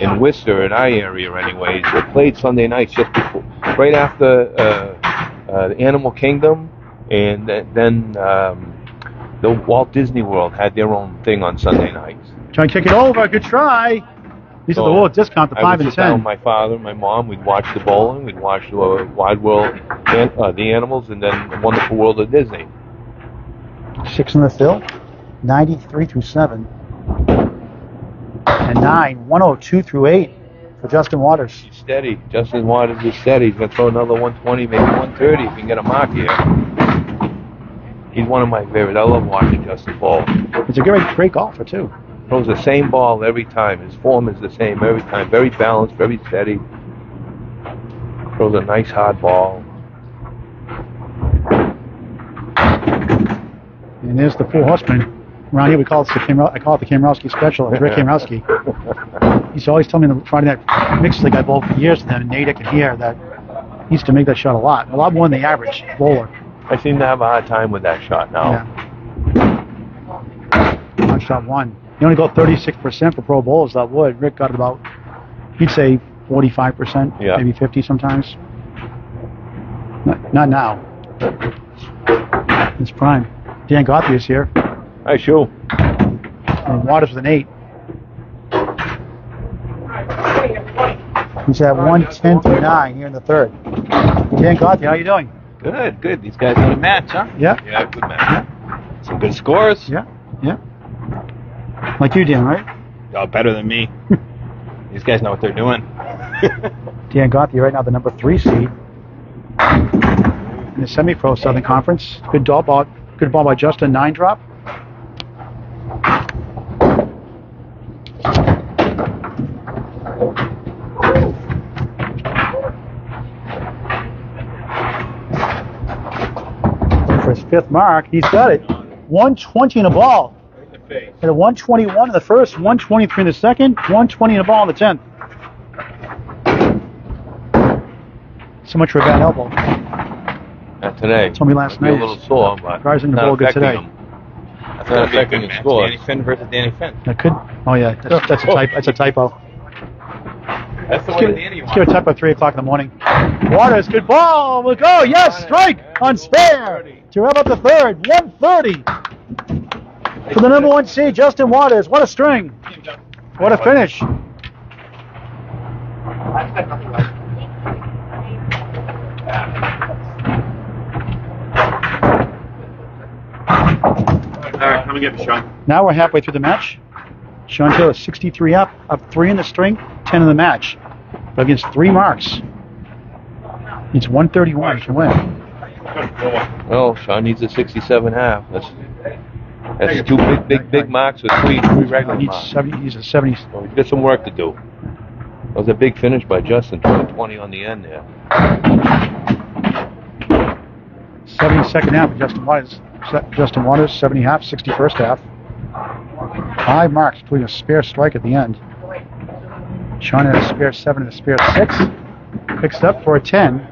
In Worcester, in our area anyways, they played Sunday nights just before, right after the Animal Kingdom, and then the Walt Disney World had their own thing on Sunday nights. Try and kick it over. Good try. These are the World discount, the 5 and 10. I would sit down with my father and my mom. We'd watch the bowling. We'd watch the Wide World, the Animals, and then the Wonderful World of Disney. 6 in the fill, 93 through 7. And 9, 102 through 8 for Justin Waters. He's steady. Justin Waters is steady. He's going to throw another 120, maybe 130 if he can get a mark here. He's one of my favorites. I love watching Justin bowl. He's a great golfer, too. Throws the same ball every time. His form is the same every time. Very balanced, very steady. Throws a nice hard ball. And there's the 4 horsemen. Around here, I call it the Kamrowski special. Rick Kamrowski. He used to always tell me in the Friday night mixed league I bowled for years with him in Natick and here that he used to make that shot a lot more than the average bowler. I seem to have a hard time with that shot now. Yeah. On shot one. You only go 36% for pro bowlers that would. Rick got about, he'd say 45%, Yeah. maybe 50 sometimes. Not now. It's prime. Dan Gottlieb is here. Hi, Shu. And Waters with an 8. He's at 110 through 9 here in the third. Dan Gottlieb, how you doing? Good, good. These guys got a match, huh? Yeah. Yeah, good match. Some good scores. Yeah. Yeah. Like you, Dan, right? Oh, better than me. These guys know what they're doing. Dan Gottlieb right now the number 3 seed in the semi-pro Southern Conference. Good ball by Justin, 9 drop. For his 5th mark, he's got it. 120 in the ball. Hit a 121 in the first, 123 in the second, 120 in the ball in the 10th. So much for a bad elbow. Not today. Told me last Might be night. a little sore, but Guys in the not ball good affecting today. him. That's Not gonna be a affecting good the match. scores. Danny Finn versus Danny Finn. That could. Oh yeah, that's a type. That's a typo. That's the Let's way give, Danny let's give a typo at 3 o'clock in the morning. Waters, good ball. We'll go. Yes, strike on spare to wrap up the third. 130 for the number 1 seed, Justin Waters. What a string. What a finish. All right, come and get me, Sean. Now we're halfway through the match. Sean Taylor 63 up 3 in the string, 10 in the match. But against 3 marks. It's 131 to win. Well, Sean needs a 67 half. That's 2 big marks with three regular He's marks. 70. He's a 70. So he's got some work to do. That was a big finish by Justin, 20 on the end there. 72nd half of Justin Waters, 70 half, 61st half. 5 marks, including a spare strike at the end. Sean had a spare 7 and a spare 6. Picks it up for a 10.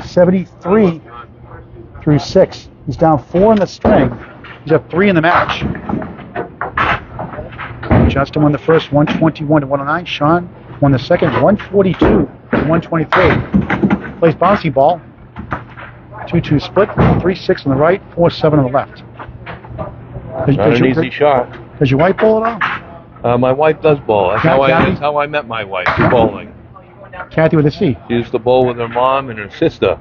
73 through 6. He's down 4 in the string. He's up 3 in the match. Justin won the first 121 to 109. Sean won the second 142 to 123. Plays bouncy ball. 2-2 split. 3-6 on the right. 4-7 on the left. Not an easy shot. Does your wife bowl at all? My wife does bowl. That's how I met my wife, bowling. Kathy with a C. She used to bowl with her mom and her sister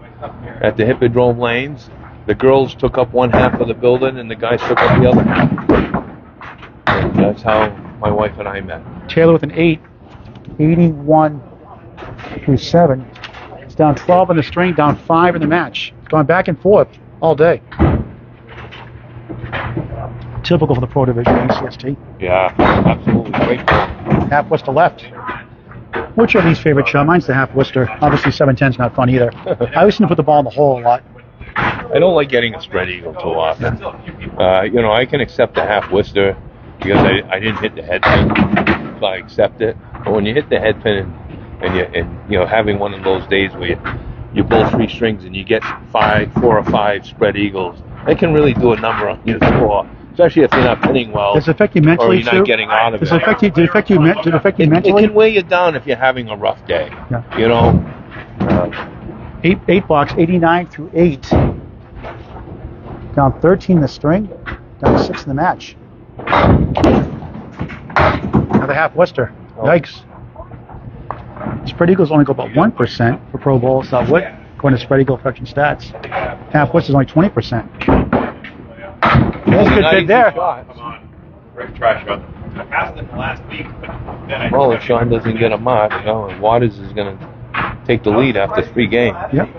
at the Hippodrome Lanes. The girls took up one half of the building and the guys took up the other half. And that's how my wife and I met. Taylor with an 8. 81 through 7. It's down 12 in the string, down 5 in the match. Going back and forth all day. Typical for the pro division, ACST. Yeah, absolutely. Great ball. Half Worcester left. What's your least favorite shot? Mine's the half Worcester. Obviously 7-10's not fun either. I always seem to put the ball in the hole a lot. I don't like getting a spread eagle too often. I can accept the half Worcester because I didn't hit the head pin, so I accept it. But when you hit the head pin and you having one of those days where you bowl 3 strings and you get 4 or 5 spread eagles, that can really do a number on your score. Especially if you're not pinning well, Does it affect you mentally, or you're not too? getting out of it. Did it affect you It mentally? can weigh you down if you're having a rough day. Yeah. You know. 8 blocks, 89 through 8. Down 13 in the string, down 6 in the match. Another half Worcester. Yikes. Spread eagles only go about 1% for pro bowls. That would, according to spread eagle production stats. Half Worcester is only 20%. That's a good bid there. Come on. Rick trash on. I passed it last week, but then I Well, if Sean doesn't get a mark, and Waters is going to take the lead after 3 games. Yep.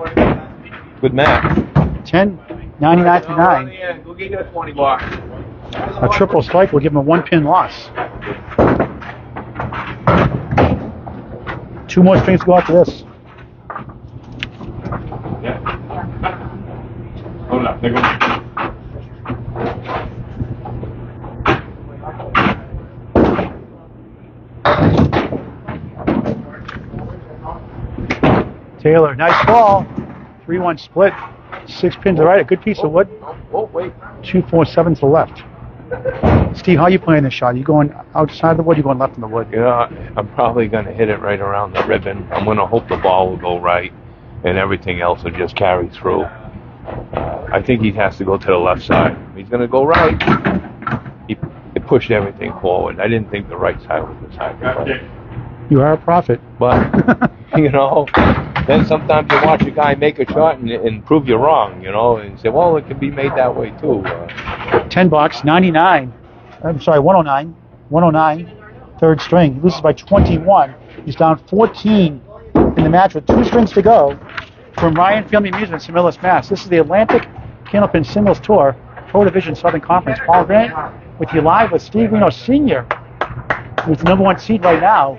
Good match. 10, 99 through 9. Yeah, go get you a 20 bucks. A triple strike will give him a 1-pin loss. 2 more strings to go after this. Hold up. They're going. Taylor, nice ball. 3-1 split. 6 pins to the right, a good piece of wood. Oh, wait. 2, 4, 7 to the left. Steve, how are you playing this shot? Are you going outside the wood, or you going left in the wood? You know, I'm probably going to hit it right around the ribbon. I'm going to hope the ball will go right, and everything else will just carry through. I think he has to go to the left side. He's going to go right. He pushed everything forward. I didn't think the right side was the side to play. You are a prophet. But, you know, then sometimes you watch a guy make a shot and prove you wrong, you know, and you say, well, it can be made that way too. 10 box, 99. I'm sorry, 109. 109, third string. He loses by 21. He's down 14 in the match with 2 strings to go. From Ryan Family Amusements-Millis, Mass. This is the Atlantic Candlepin Singles Tour, Pro Division Southern Conference. Paul Grant with you live with Steve Reno Sr., who's the number 1 seed right now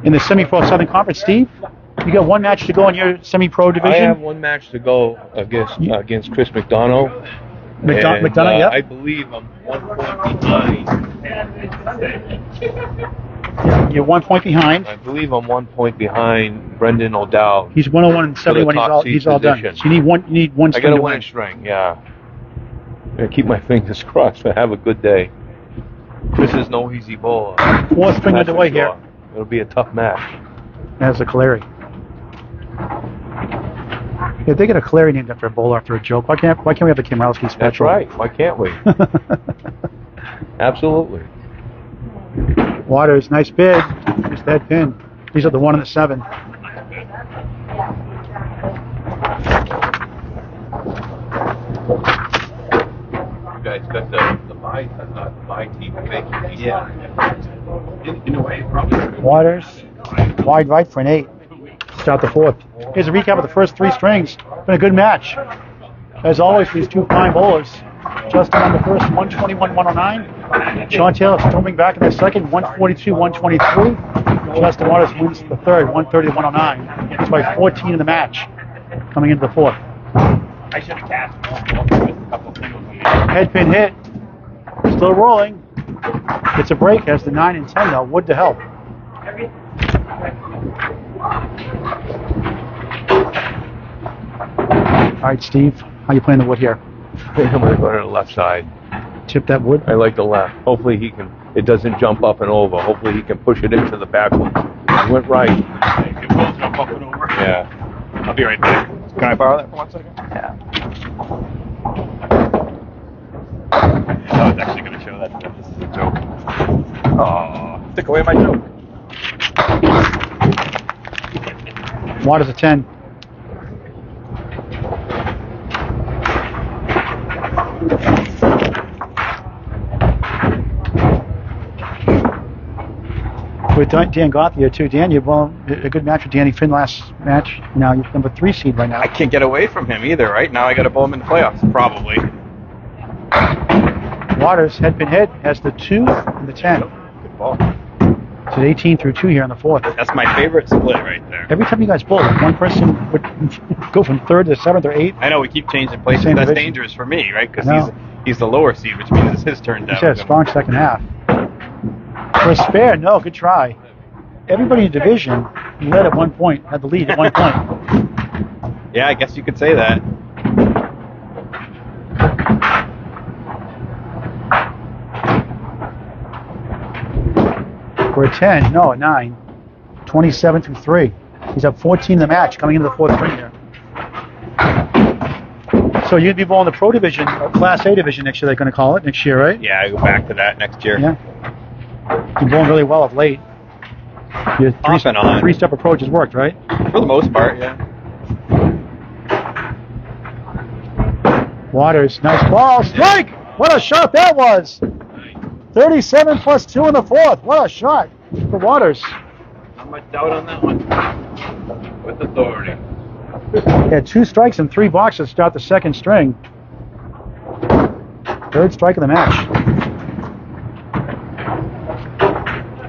in the Semi-Pro Southern Conference. Steve, you got 1 match to go in your Semi-Pro division? I have 1 match to go against Chris McDonough. McDonough, yeah. I believe I'm 1 point behind. Yeah, you're 1 point behind. I believe I'm 1 point behind Brendan O'Dowd. He's 101 and 71. He's all done. So you need one I string got to a win. 1 string, yeah. I keep my fingers crossed. Have a good day. Chris is no easy bowler. 4th string That's underway for here. sure. It'll be a tough match. That's a Caleri. Yeah, they get a Caleri named after a bowler after a joke. Why can't we have the Kimrowski special? That's right. Why can't we? Absolutely. Waters, nice bid. Just that pin. These are the 1 and the 7. You guys got the buy team making. Yeah. In a way, probably. Waters, wide right for an 8. Start the 4th. Here's a recap of the first 3 strings. Been a good match. As always, for these 2 fine bowlers. Justin on the first, 121, 109. Sean Taylor storming back in the second, 142, 123. Justin Waters wins the third, 130 to 109. It's by 14 in the match. Coming into the 4th. I should have cast. Head pin hit. Still rolling. It's a break. Has the 9 and 10 though. Wood to help. All right, Steve. How you playing the wood here? I think I'm going to go to the left side. Tip that wood. I like the left. Hopefully he can. It doesn't jump up and over. Hopefully he can push it into the backwoods. It went right. It will jump up and over. Yeah. I'll be right back. Can I borrow that for 1 second? Yeah. I was actually going to show that. This is a joke. Oh, took away my joke. Waters a 10. With Dan Goff here too. Dan, you won a good match with Danny Finn last match. Now you're number 3 seed right now. I can't get away from him either, right? Now I got to bowl him in the playoffs, probably. Waters, head pin hit, has the 2 and the 10. Good ball. It's an 18 through 2 here on the 4th. That's my favorite split right there. Every time you guys bowl, one person would go from 3rd to 7th or 8th. I know we keep changing places. Same That's division. dangerous for me, right? Because No. he's the lower seed, which means it's his turn down. He's had a strong second half. For a spare, no, good try. Everybody in the division led at 1 point, had the lead at 1 point. Yeah, I guess you could say that. For a 10, no, a 9. 27 through 3. He's up 14 in the match coming into the 4th string here. So you're going to be bowling the Pro Division, or Class A Division next year, they're going to call it, next year, right? Yeah, I go back to that next year. Yeah. You're bowling really well of late. Your Off and on. 3-step approach has worked, right? For the most part, yeah. Waters, nice ball, strike! What a shot that was! 37 plus 2 in the 4th. What a shot for Waters. Not much doubt on that one. With authority. He had 2 strikes and 3 boxes to start the 2nd string. 3rd strike of the match.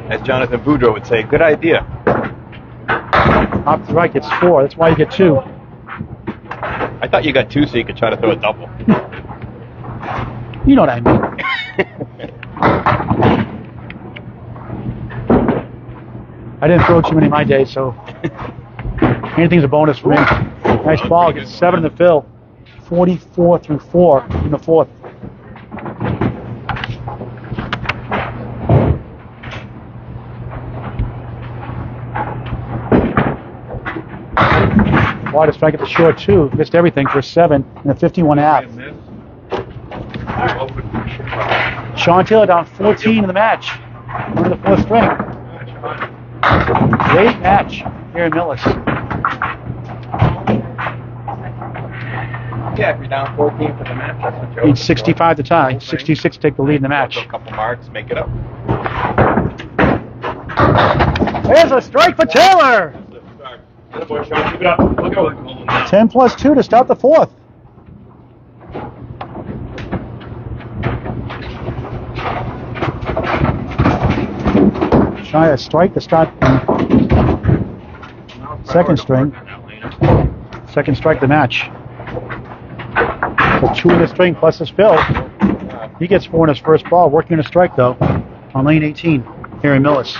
As Jonathan Boudreau would say, good idea. Off to the right gets 4. That's why you get 2. I thought you got 2 so you could try to throw a double. You know what I mean. I didn't throw too many in my day, so anything's a bonus for me. Nice ball. Gets 7 in the fill. 44 through 4 in the fourth. Waters trying to get the short 2. Missed everything for a 7 and a 51.5. Sean Taylor down 14 in the match. Under the fourth string. Great match here in Millis. Yeah, if you're down 14 for the match, that's a joke. Need 65 to tie. 66 to take the lead in the match. A couple marks, make it up. There's a strike for Taylor. 10 plus 2 to start the fourth. Try a strike to start second string. Second strike of the match. So 2 in the string plus his fill. He gets 4 in his first ball. Working a strike though on lane 18 here in Millis.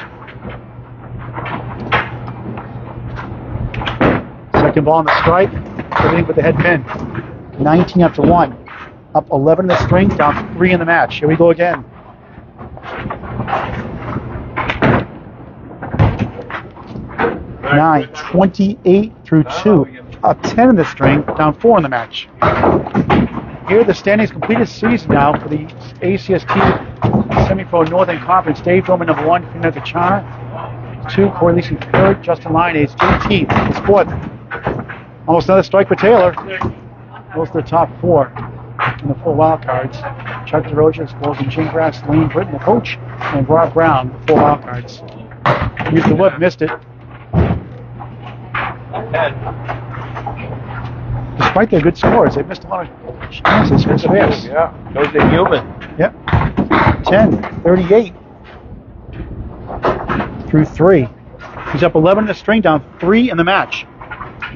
Second ball on the strike. Hitting with the head pin. 19 after 1. Up 11 in the string. Down 3 in the match. Here we go again. Nine, 28 through 2, up 10 in the string, down 4 in the match. Here are the standings completed season now for the ACST Semi-Pro Northern Conference. Dave Roman, number 1, Fernando Chana. 2, Corey Leeson, 3rd. Justin Lyon, age 18th. Is 4th. Almost another strike for Taylor. Goes to the top 4 in the 4 wild cards. Chuck DeRocha, Explosion, Gingras, Lane Britton, the coach, and Rob Brown, the 4 wild cards. Used the wood, missed it. Despite their good scores, they've missed a lot of chances for spares. Yeah, those are human. Yep. 10, 38 through 3. He's up 11 in the string, down 3 in the match.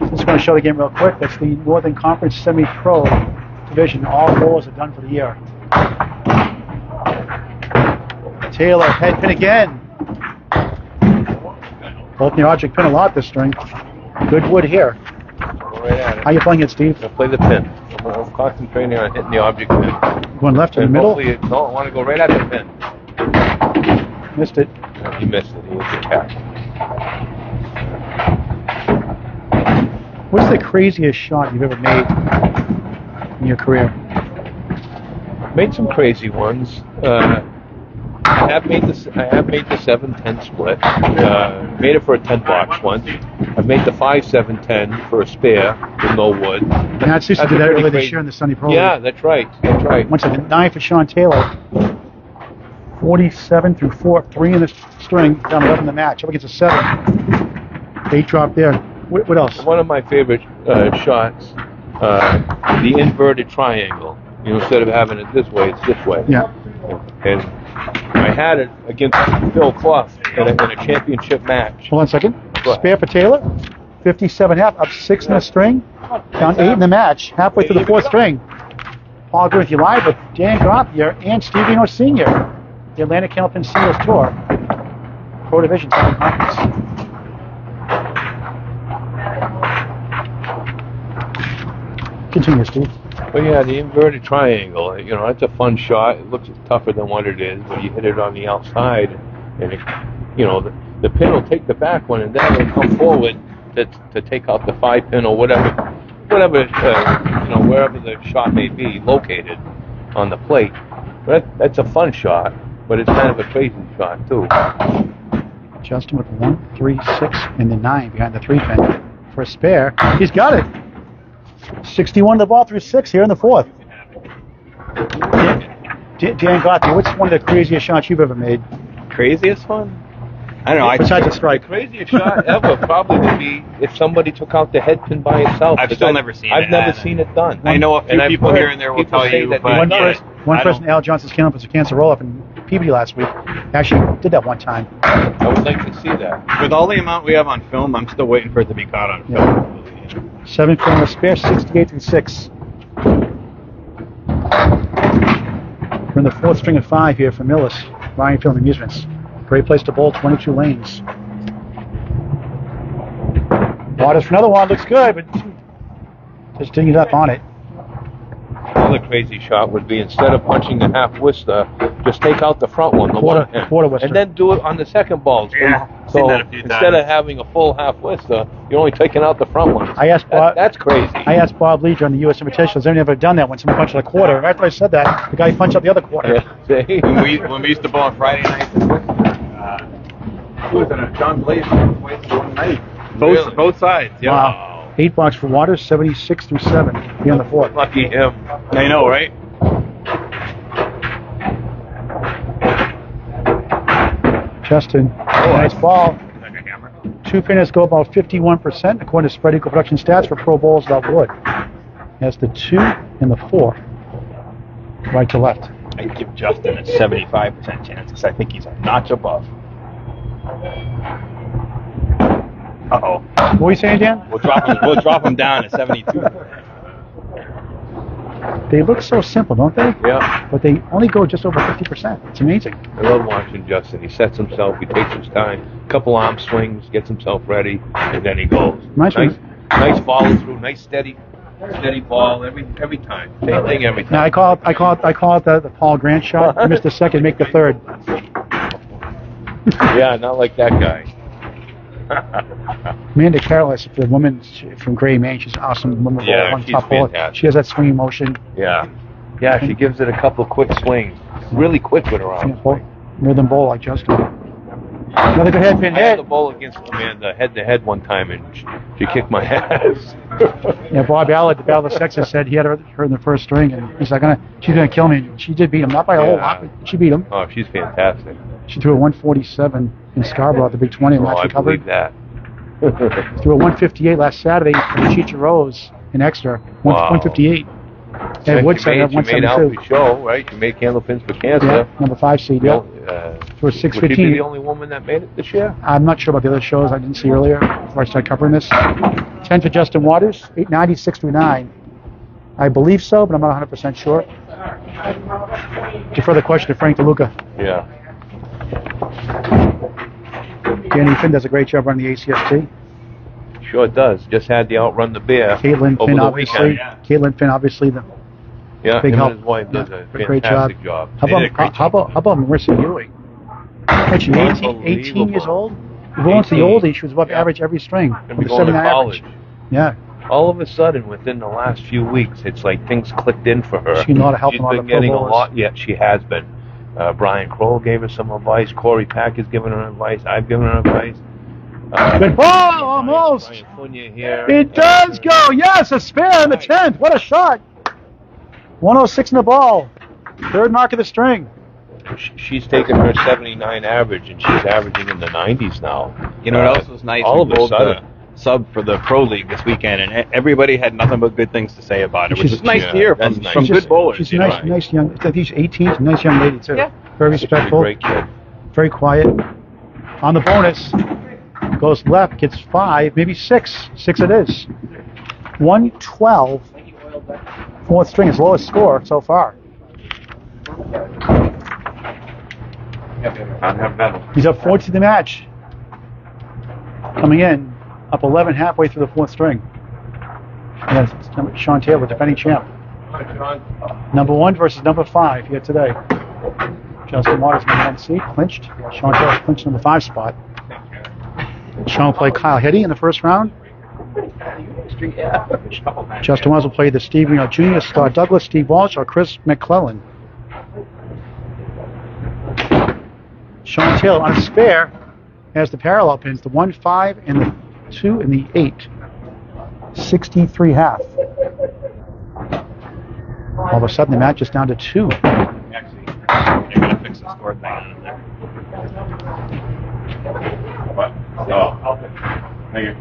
Just going to show the game real quick. That's the Northern Conference Semi-Pro division. All goals are done for the year. Taylor, head pin again. Both the object pin a lot this string. Good wood here. Right at it. How you playing it, Steve? I'll play the pin. I'm concentrating on hitting the object pin. Going left to the middle? No, I want to go right at the pin. Missed it. He missed it. He was the catch. What's the craziest shot you've ever made in your career? Made some crazy ones. I have made the 7-10 split. Made it for a 10 box once. I've made the 5-7-10 for a spare with no wood. Matt Susan did that earlier this year in the Sunny Pro. Yeah, that's right. That's right. Once again, 9 for Sean Taylor. 47 through 4, 3 in the string, down 11 in the match. Up against a 7. 8 drop there. What else? One of my favorite shots, the inverted triangle. You know, instead of having it this way, it's this way. Yeah. And I had it against Phil Clough in a championship match. Hold on a second. Spare for Taylor. 57.5, up 6 in the string, down 8 in the match, halfway through the 4th string. Paul agree with you live with Dan Gothier and Steve Eno Sr., the Atlantic Candlepin Singles Tour, Pro Division Southern Conference. Continue, Steve. Well, yeah, the inverted triangle, you know, that's a fun shot. It looks tougher than what it is, but you hit it on the outside, and it, you know, the pin will take the back one, and then it'll come forward to take out the 5 pin or whatever, you know, wherever the shot may be located on the plate. But that's a fun shot, but it's kind of a crazy shot too. Justin with 1, 3, 6, and the 9 behind the 3 pin for a spare. He's got it. 61 the ball through 6 here in the 4th. Dan Gothier, what's one of the craziest shots you've ever made? Craziest one? I don't know. Besides a strike. The craziest shot ever probably would be if somebody took out the head pin by itself. I've still never seen it. I've never seen it done. I know a few people here and there will tell you, but One yeah, person, Al Johnson's Candlepin, was a cancer roll-up in Peabody last week. Actually did that one time. I would like to see that. with all the amount we have on film, I'm still waiting for it to be caught on film. 7 pin the spare, 68 through 6. We're in the 4th string of 5 here for Millis, Ryan Field Amusements. Great place to bowl, 22 lanes. Waters for another one, looks good, but Just ding it up on it. Another crazy shot would be instead of punching the half whisker, just take out the front one, the Quarter- one hand, quarter whisker. and then do it on the second ball. Yeah, So seen that a few instead times. of having a full half whisker, you're only taking out the front one. I asked Bob. That's crazy. I asked Bob Lee during the U.S. Invitational, has anyone ever done that when someone punched a quarter? And after I said that, the guy punched out the other quarter. Yeah, see? When we used to bowl on Friday nights, who was in it? John Blaze twice in one night. Both sides. Yeah. Wow. 8 blocks for Waters, 76 through 7. He on the fourth. Lucky him. I know, right? Justin, nice ball. Like a hammer. Two pinners go about 51%, according to Spread Equal Production Stats for pro bowls without wood. That's the 2 and the 4. Right to left. I give Justin a 75% chance because I think he's a notch above. Uh-oh. What were you saying, Dan? We'll drop him down to 72. They look so simple, don't they? Yeah. But they only go just over 50%. It's amazing. I love watching Justin. He sets himself, he takes his time, couple arm swings, gets himself ready, and then he goes. Nice one. Nice follow through, nice steady ball every time. Same thing every time. Now I call it the Paul Grant shot. I missed the second, make the third. Yeah, not like that guy. Amanda Careless, the woman from Gray, Maine, she's an awesome woman Yeah, on she's top bowler. fantastic. She has that swinging motion. Yeah. Yeah, she gives it a couple quick swings. Really quick with her arm. Rhythm bowl like Justin. Another good head pin I had the hit. bowl against Amanda head-to-head one time, and she kicked my ass. Yeah, Bob Allard, the Battle of the Sexes, said he had her in the first string, and he's like, she's gonna kill me. And she did beat him, not by a whole lot, but she beat him. Oh, she's fantastic. She threw a 147 in Scarborough at the Big 20 and Oh, I actually covered. believe that. Threw a 158 last Saturday for the Chicha Rose in Exeter. Wow. 158. She And Woodside had made 172. Alfie's show, right? She made Candlepins for Cancer. Yeah, number 5 seed. Yeah. For Would she be 615. the only woman that made it this year? I'm not sure about the other shows I didn't see earlier before I started covering this. 10 for Justin Waters, 896 through 9. I believe so, but I'm not 100% sure. Defer the question to Frank DeLuca. Yeah. Danny Finn does a great job running the ACST. Sure does. Just had the outrun the bear Caitlin over Finn, the obviously. weekend. Caitlin Finn, obviously, the Yeah, big him help. and his wife does a Great fantastic job. How They did a great about Marissa Ewing? And she 18 years old. Going to the 18. oldies, she was above average every string. And with we're a going to 79 college. average. Yeah. All of a sudden, within the last few weeks, it's like things clicked in for her. She can know how to help She's a lot been of pro getting a bowlers. lot. Yeah, she has been. Brian Kroll gave her some advice. Corey Pack has given her advice. I've given her advice. Good ball, almost. Brian Funya here. It does go. Yes, a spare in the 10th. What a shot. 106 in the ball. Third mark of the string. She's taken her 79 average, and she's averaging in the 90s now. You know what else was nice? All We of a bowled sudden. the sub for the Pro League this weekend, and everybody had nothing but good things to say about it, which She's- is nice yeah, to hear that's from, nice. from She's good just- bowlers. She's you a know? nice young. I think she's 18. She's a nice young lady too. Yeah. Very She's a respectful. great kid. Very quiet. On the bonus, goes left, gets 5, maybe 6. 6 it is. 112. Fourth string, his lowest score so far. He's up 4 to the match. Coming in, up 11 halfway through the fourth string. And that's Sean Taylor, defending champ. Number 1 versus number 5 here today. Justin Waters, number 1 seed, clinched. Sean Taylor clinched number 5 spot. Sean will play Kyle Hetty in the first round. Justin Waters will play the Steve Reno Jr., Star Douglas, Steve Walsh, or Chris McClellan. Sean Taylor on a spare has the parallel pins, the 1, 5, and the 2 and the 8. 63 half. All of a sudden the match is down to 2. Actually, you're going to fix the score thing on there. What? Oh, thank you.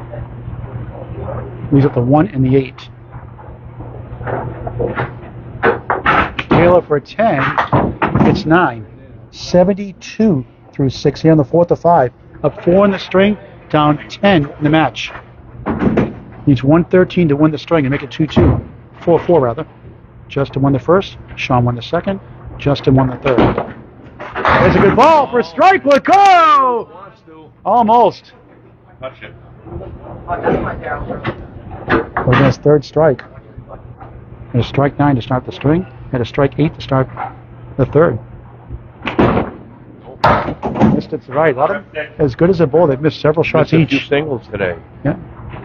He's at the 1 and the 8. Taylor for a 10. It's 9. 72 through 6 here on the 4th of 5. Up 4 in the string, down 10 in the match. Needs 113 to win the string and make it 2-2. 4-4 rather. Justin won the first. Sean won the second. Justin won the third. There's a good ball for a strike. Let go! Almost. Touch it. We're his third strike. Had a strike 9 to start the string. Had a strike 8 to start the third. Missed it to the right. A lot of, as good as a bowler, they've missed several shots Missed a few each. singles today. Yeah.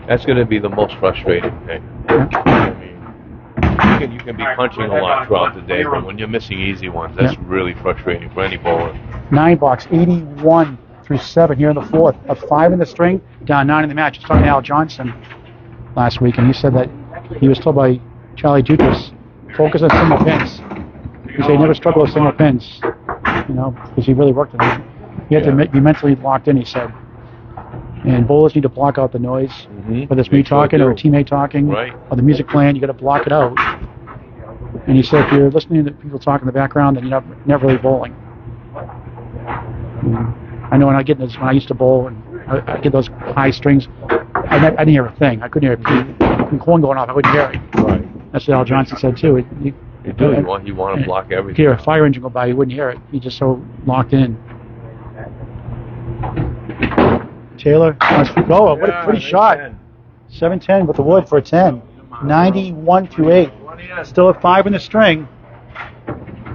That's going to be the most frustrating thing. I mean, you can be punching a lot throughout the day, but when you're missing easy ones, that's really frustrating for any bowler. 9 box, 81 through 7 here in the fourth. A 5 in the string, down 9 in the match. I was talking to Al Johnson last week, and he said that he was told by Charlie Dukas, focus on single pins. He said he never struggled with single pins, because he really worked on it. You have to be mentally locked in, he said. And bowlers need to block out the noise, whether it's me talking or a teammate talking, or the music playing, you got to block it out. And he said if you're listening to people talk in the background, then you're never really bowling. I know when I used to bowl and I get those high strings, I didn't hear a thing. I couldn't hear a horn going off. I wouldn't hear it. Right. That's what Al Johnson said too. You want to block everything. If you hear a fire engine go by, you wouldn't hear it. You're just so locked in. Taylor, what a pretty shot. 7-10 with the wood for a 10. 91 through 8. Still at 5 in the string.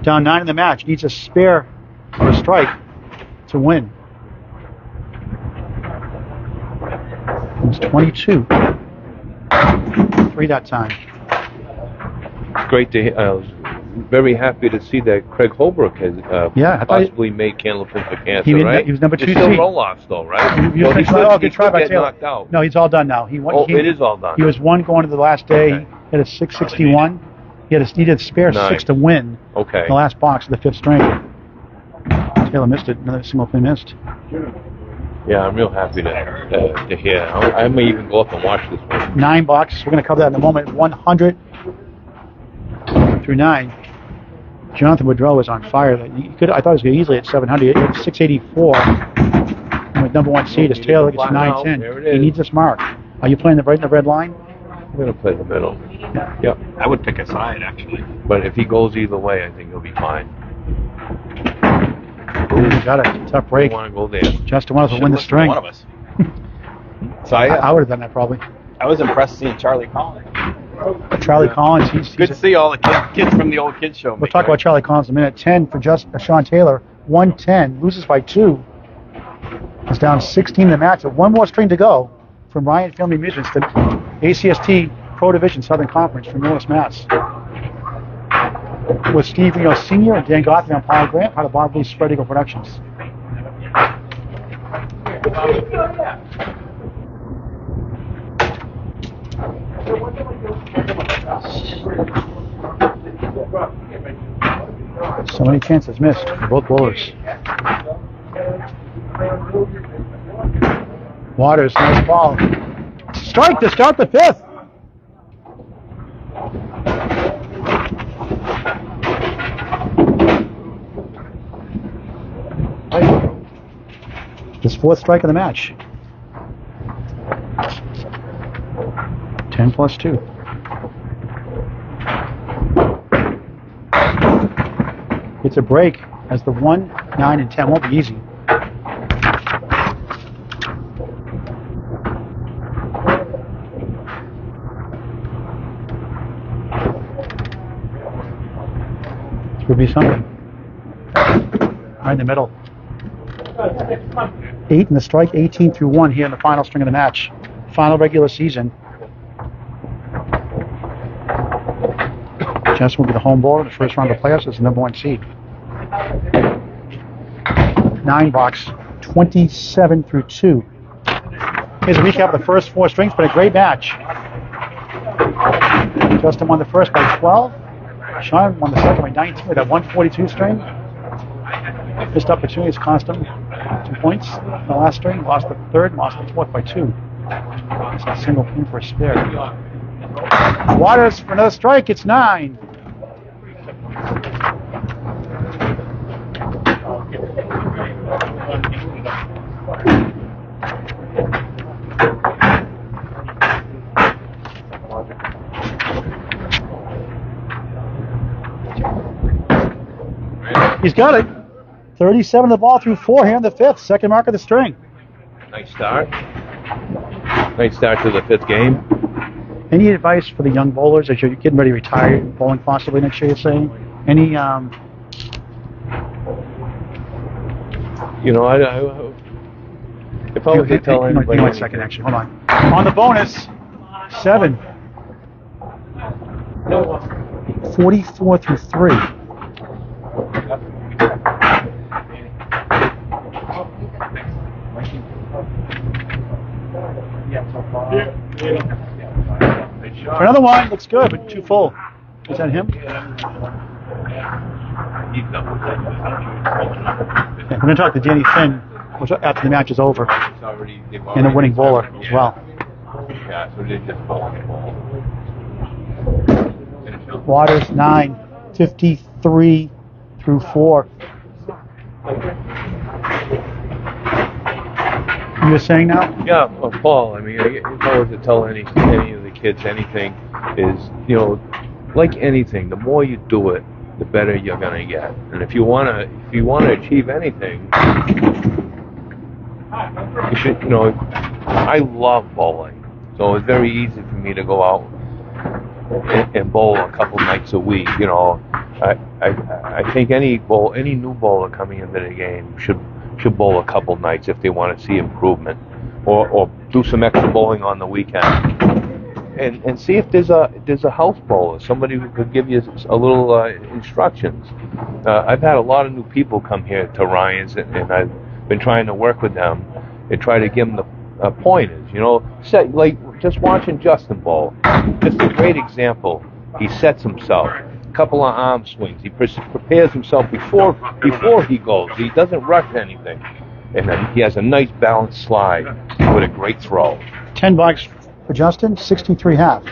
Down 9 in the match. Needs a spare or a strike to win. It's 22. 3 that time. Great to hear. I was very happy to see that Craig Holbrook has possibly made Candlepin for cancer, right? He was number 2 It's still roll-offs, though, right? He could get knocked out. No, he's all done now. It is all done. He was 1 going to the last day. Okay. He had a 661. He needed a spare 6 to win. Okay. In the last box of the 5th string. Taylor missed it. Another single pin missed. Yeah, I'm real happy to hear. I may even go up and watch this one. 9 boxes. We're going to cover that in a moment. 100 through 9. Jonathan Woodrow was on fire. I thought he was going to easily at 700. He had 684. And with number 1 seed, his Taylor gets 910. He needs this mark. Are you playing the red line? I'm going to play the middle. Yep. I would pick a side, actually. But if he goes either way, I think he'll be fine. Ooh, got a tough break. I want to go there. Justin wants to win the string. One of us. So I would have done that probably. I was impressed seeing Charlie Collins. Charlie Collins. He's good to see all the kids from the old kids show. We'll talk about Charlie Collins in a minute. 10 for Sean Taylor. 110. Loses by 2. Is down 16 in the match. With 1 more string to go from Ryan Family Amusements, the ACST Pro Division Southern Conference from Millis, Mass. With Steve Reno Sr. and Dan Gotham and Paul Grant, part of Bob Lee's Spread Eagle Productions. So many chances missed for both bowlers. Waters, nice ball. Strike to start the 5th. His 4th strike of the match. 10 plus 2. It's a break as the 1, 9, and 10 won't be easy. This would be something. Right in the middle. 8 in the strike, 18 through 1 here in the final string of the match. Final regular season. Justin will be the home bowler in the first round of playoffs as the number 1 seed. 9 box, 27 through 2. Here's a recap of the first 4 strings, but a great match. Justin won the first by 12. Sean won the second by 19 with that 142 string. Missed opportunities cost him 2 points. The last string, lost the third, lost the 4th by 2. It's a single pin for a spare. Waters for another strike, it's 9. He's got it. 37 of the ball through 4 here in the 5th. Second mark of the string. Nice start. Nice start to the 5th game. Any advice for the young bowlers as you're getting ready to retire, bowling possibly next year? You're saying any? You know, if I was to tell Hang anybody, on 1 second, actually. Hold on. On the bonus, 7. 44 through 3. For another one, looks good, but too full. Is that him? Yeah, we're going to talk to Danny Finn after the match is over, and the winning bowler as well. Yeah, so they just Waters 9, 53 through 4. You were saying now? Yeah, Paul. I mean, if I was to tell any of the kids anything, is like anything, the more you do it, the better you're gonna get. And if you wanna achieve anything, you should. I love bowling, so it's very easy for me to go out and bowl a couple nights a week. I think any new bowler coming into the game should bowl a couple nights if they want to see improvement, or do some extra bowling on the weekend, and see if there's a house bowler, somebody who could give you a little instructions. I've had a lot of new people come here to Ryan's, and I've been trying to work with them and try to give them the pointers. Like just watching Justin bowl, just a great example. He sets himself. Couple of arm swings. He prepares himself before he goes. He doesn't rush anything, and then he has a nice balanced slide with a great throw. 10 bucks for Justin, 63 half.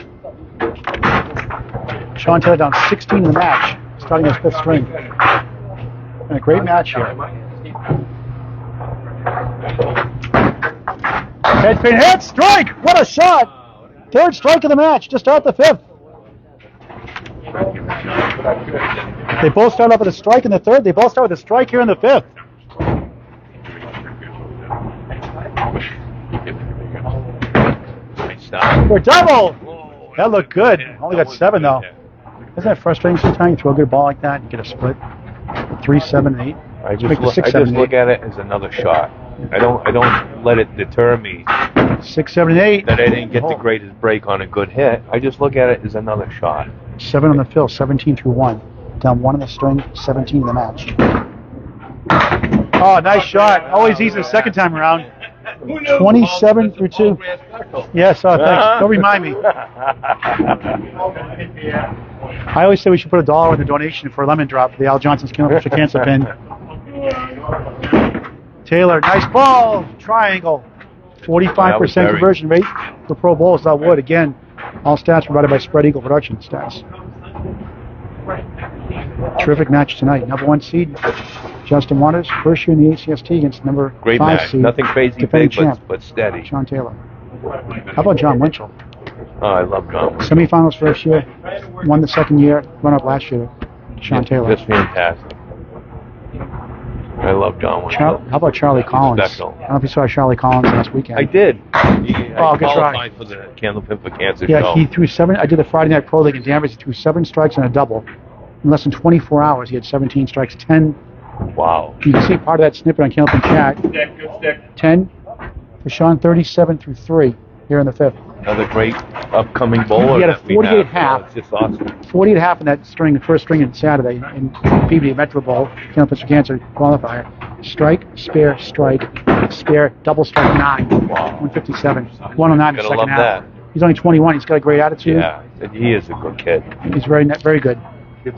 Sean Taylor down 16 in the match, starting his 5th string. And a great match here. Headpin hit, strike! What a shot! 3rd strike of the match, just start the 5th. They both start off with a strike in the 3rd. They both start with a strike here in the 5th. For a double! That looked good. Only got 7 though. Isn't that frustrating sometimes? You throw a good ball like that and you get a split. 3, 7, 8. I just look at it as another shot. I don't let it deter me 6, 7, 8. that I didn't get the greatest break on a good hit. I just look at it as another shot. 7 on the fill, 17 through 1. Down 1 in the string, 17 in the match. Oh, nice shot. Always easy the second time around. 27 through 2. Yes, thanks. Don't remind me. I always say we should put $1 in the donation for a lemon drop for the Al Johnson's Candlepin. Taylor, nice ball. Triangle. 45% conversion rate for pro bowls. That would, again, all stats provided by Spread Eagle Production Stats. Terrific match tonight. Number 1 seed, Justin Waters, first year in the ACST against number 5 seed. Nothing crazy big, but steady. Sean Taylor. How about John Winchell? Oh, I love John. Semifinals first year, won the second year, run up last year. Sean Taylor. Just fantastic. I love John Winchell. How about Charlie Collins? Special. I don't know if you saw Charlie Collins last weekend. I did. Good try. For the Candlepin for Cancer show. Yeah, he threw 7. I did the Friday Night Pro League in Danvers. He threw 7 strikes and a double. In less than 24 hours, he had 17 strikes, 10. Wow. You can see part of that snippet on Candlepin Chat. Good stick. 10 for Sean, 37 through 3 here in the 5th. Another great upcoming bowler. He had a 48 half. It's just awesome. 48 half in that string, the first string on Saturday in PBA Metro Bowl, Candlepin for Cancer qualifier. Strike, spare, double strike 9. Wow. 157. 109 in the second love half. That. He's only 21. He's got a great attitude. Yeah, he is a good kid. He's very good.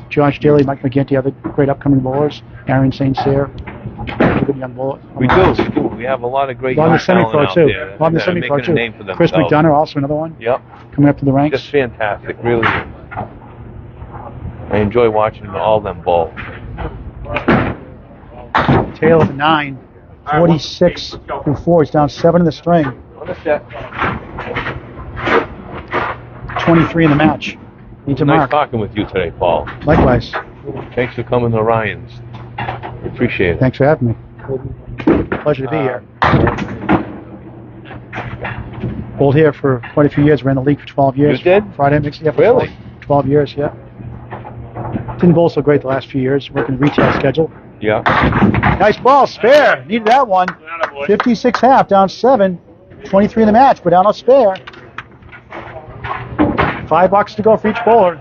Josh Daly, Mike McGinty, other great upcoming bowlers. Aaron St. Cyr, good young bowler. We do. We have a lot of great young talent semi-pro out too. there. On the semi-pro too. Name for Chris McDonough, also another one. Yep. Coming up to the ranks. Just fantastic, really. I enjoy watching all them bowl. Taylor 9, 46 through 4. He's down 7 in the string. 23 in the match. Needs a Nice mark. talking with you today, Paul. Likewise. Thanks for coming to Ryan's. Appreciate it. Thanks for having me. Pleasure to be here. Bowled here for quite a few years. Ran the league for 12 years. You did? Friday mix, yeah, for Really? 12 years, yeah. Didn't bowl so great the last few years, working retail schedule. Yeah. Nice ball, spare. Needed that one. 56 half, down 7. 23 in the match, but down a spare. $5 to go for each bowler.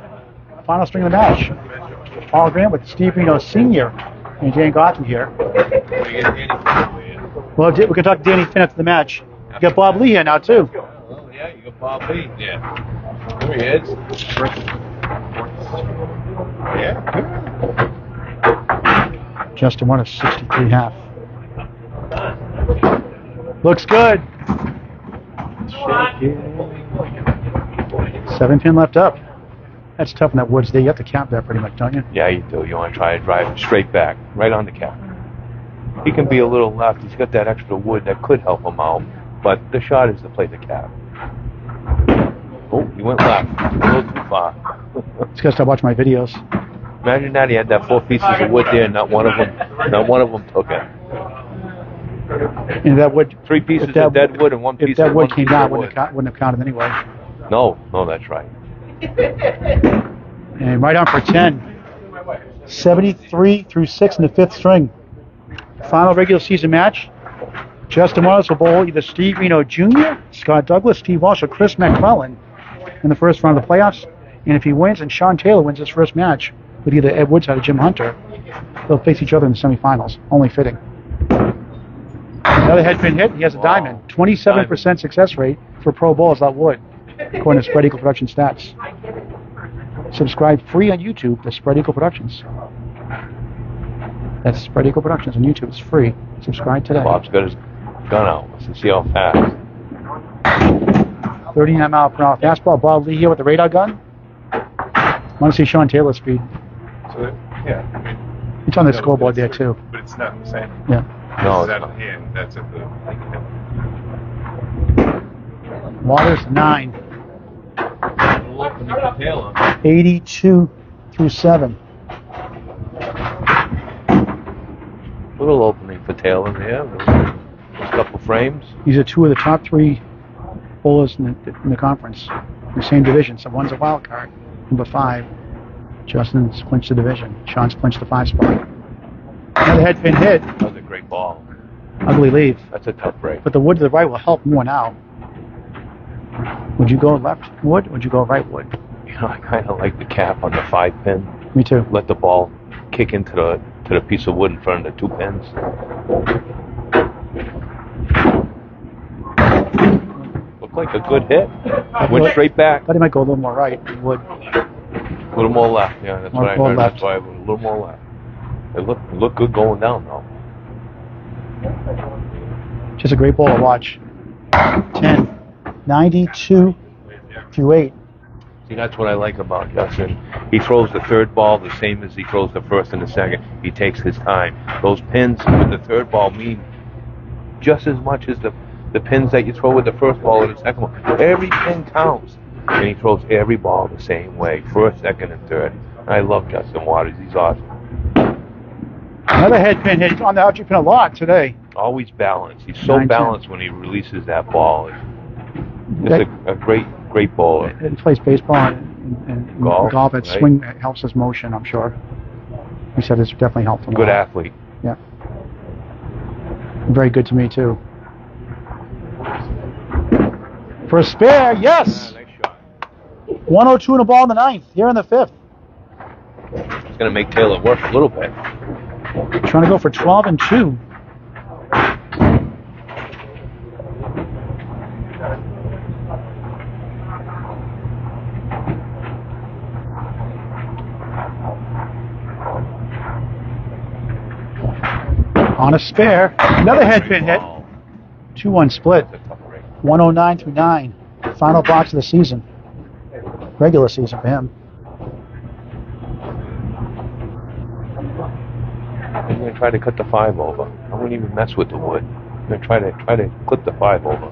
Final string of the match. Paul Graham with Steve Reno Sr. and Jane Gotham here. Well, we can talk to Danny Finn after the match. You got Bob Lee here now, too. Oh, yeah, you got Bob Lee. Yeah. There he is. Yeah. Justin won a 63 half. Looks good. 7 pin left up. That's tough in that woods there. You have to cap that pretty much, don't you? Yeah, you do. You want to try to drive it straight back, right on the cap. He can be a little left. He's got that extra wood that could help him out, but the shot is to play the cap. Oh, he went left. A little too far. Just gotta start watching my videos. Imagine that he had that 4 pieces of wood there, and not one of them took it. And that wood, 3 pieces of dead wood and 1 piece if that of wood one came piece down, of wood. wouldn't have counted anyway. No, that's right. And right on for 10. 73 through 6 in the 5th string. Final regular season match. Justin Wallace will bowl either Steve Reno Jr., Scott Douglas, Steve Walsh, or Chris McClellan in the first round of the playoffs. And if he wins and Sean Taylor wins his first match with either Ed Woodside or Jim Hunter, they'll face each other in the semifinals. Only fitting. Another head pin hit. He has a diamond. 27% success rate for pro bowls that wood, according to Spread Eagle Production stats. Subscribe free on YouTube to Spread Eagle Productions. That's Spread Eagle Productions on YouTube. It's free. Subscribe today. Bob's got his gun out. Let's see how fast. 39 mile per hour fastball. Bob Lee here with the radar gun. Want to see Sean Taylor's speed? So, yeah, I mean, It's on the scoreboard there too. but it's not the same. Yeah. No, This is it's out of hand. That's at the. Waters 9. 82. 82 through 7. Little opening for Taylor there. A couple frames. These are 2 of the top 3 bowlers in the conference, in the same division. So one's a wild card. Number 5. Justin's clinched the division. Sean's clinched the 5 spot. Another head pin hit. That was a great ball. Ugly leave. That's a tough break. But the wood to the right will help more now. Would you go left wood? Or would you go right wood? You know, I kind of like the cap on the 5 pin. Me too. Let the ball kick into the piece of wood in front of the 2 pins. Looked like a good hit. Went straight back. But he might go a little more right. He would. A little more left. Yeah, that's what I More heard. left. That's why I went a little more left. It looked good going down though. Just a great ball to watch. 10. 92 through 8. See, that's what I like about Justin. He throws the third ball the same as he throws the first and the second. He takes his time. Those pins with the third ball mean just as much as the pins that you throw with the first ball or the second one. Every pin counts. And he throws every ball the same way, first, second, and third. I love Justin Waters. He's awesome. Another head pin hit. He's on the outfield pin a lot today. Always balanced. He's so 9-10. balanced when he releases that ball. Just a great bowler. He plays baseball and golf. That right? swing helps his motion, I'm sure. He said it's definitely helped him. Good athlete. Yeah. Very good to me, too. For a spare, yes! Nice shot. 102 in the ball in the 9th, here in the 5th. It's going to make Taylor work a little bit. Trying to go for 12 and 2. On a spare, another head pin hit. 2-1 split. That's a tough break. 109 through 9. Final box of the season. Regular season for him. I'm going to try to cut the 5 over. I wouldn't even mess with the wood. I'm going to try to clip the 5 over.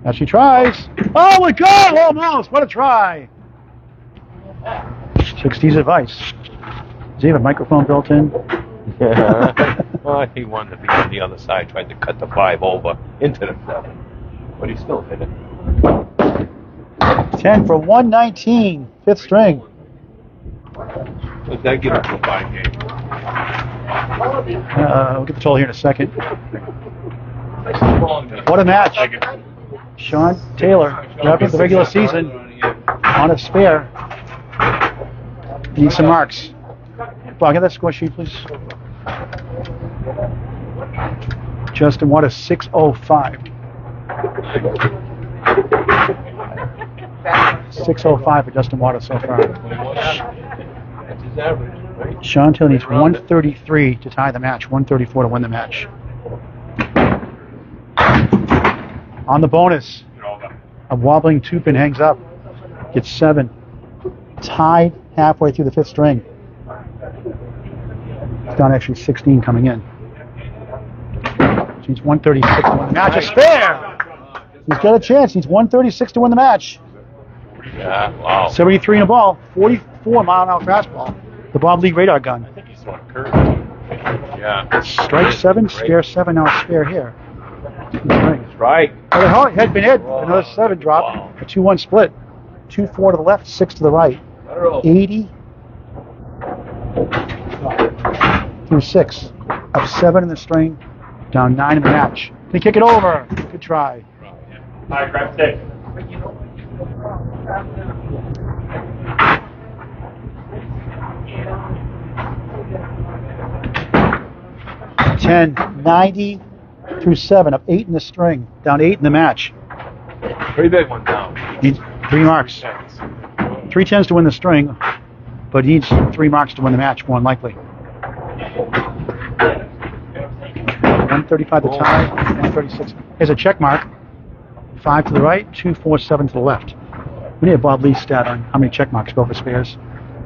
Now she tries. Oh, we go! Almost! What a try! Took Steve's advice. Does he have a microphone built in? Well, he wanted to be on the other side, tried to cut the 5 over into the 7. but he still hit it. 10 for 119, fifth string. Does that get up to a 5 game? We'll get the total here in a second. What a match. Sean Taylor, wrapping up the regular season on a spare. Need some marks. Bob, get that score sheet, please. Justin Water, 605. 605 for Justin Water so far. That's his average, right? Sean Taylor needs 133 to tie the match, 134 to win the match. On the bonus, a wobbling two-pin hangs up, gets 7. Tied halfway through the fifth string. It's down actually 16 coming in. Needs 136 to win the match. A spare! He's got a chance. Needs 136 to win the match. Yeah, wow. 73 in a ball, 44-mile-an-hour fastball. The Bob Lee radar gun. I think he's throwing a curve. Yeah. Strike 7, spare 7, now a spare here. Strike. Oh, it had been hit. Another 7 drop. Wow. A 2-1 split. 2-4 to the left, 6 to the right. 80 through 6. Up 7 in the string, down 9 in the match. Can he kick it over? Good try. All right, grab stick. 10, 90 through 7, up 8 in the string, down 8 in the match. Pretty big one down. Needs 3 marks. 3 tens to win the string, but he needs 3 marks to win the match, more than likely. 135 the tie, 136. Here's a check mark. 5 to the right, 2, 4, 7 to the left. We need a Bob Lee stat on how many check marks go for spares.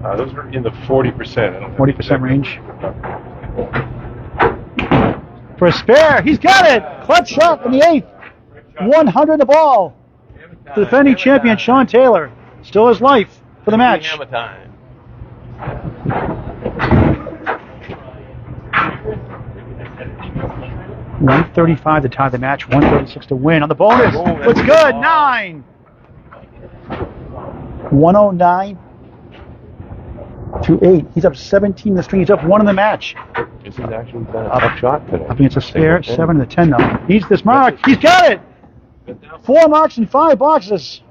Those are in the 40%. 40% range. For a spare, he's got it! Clutch shot in the 8th. 100 the ball. The defending champion, Sean Taylor, still has life for the match. Hammer time. $135 to tie the match, 136 to win. On the bonus, what's good? 9. 109 to 8. He's up 17 in the string. He's up 1 in the match. This has actually been a tough shot today. Up against a spare, 7 and a 10 though. Needs this mark. He's got it. 4 marks in 5 boxes.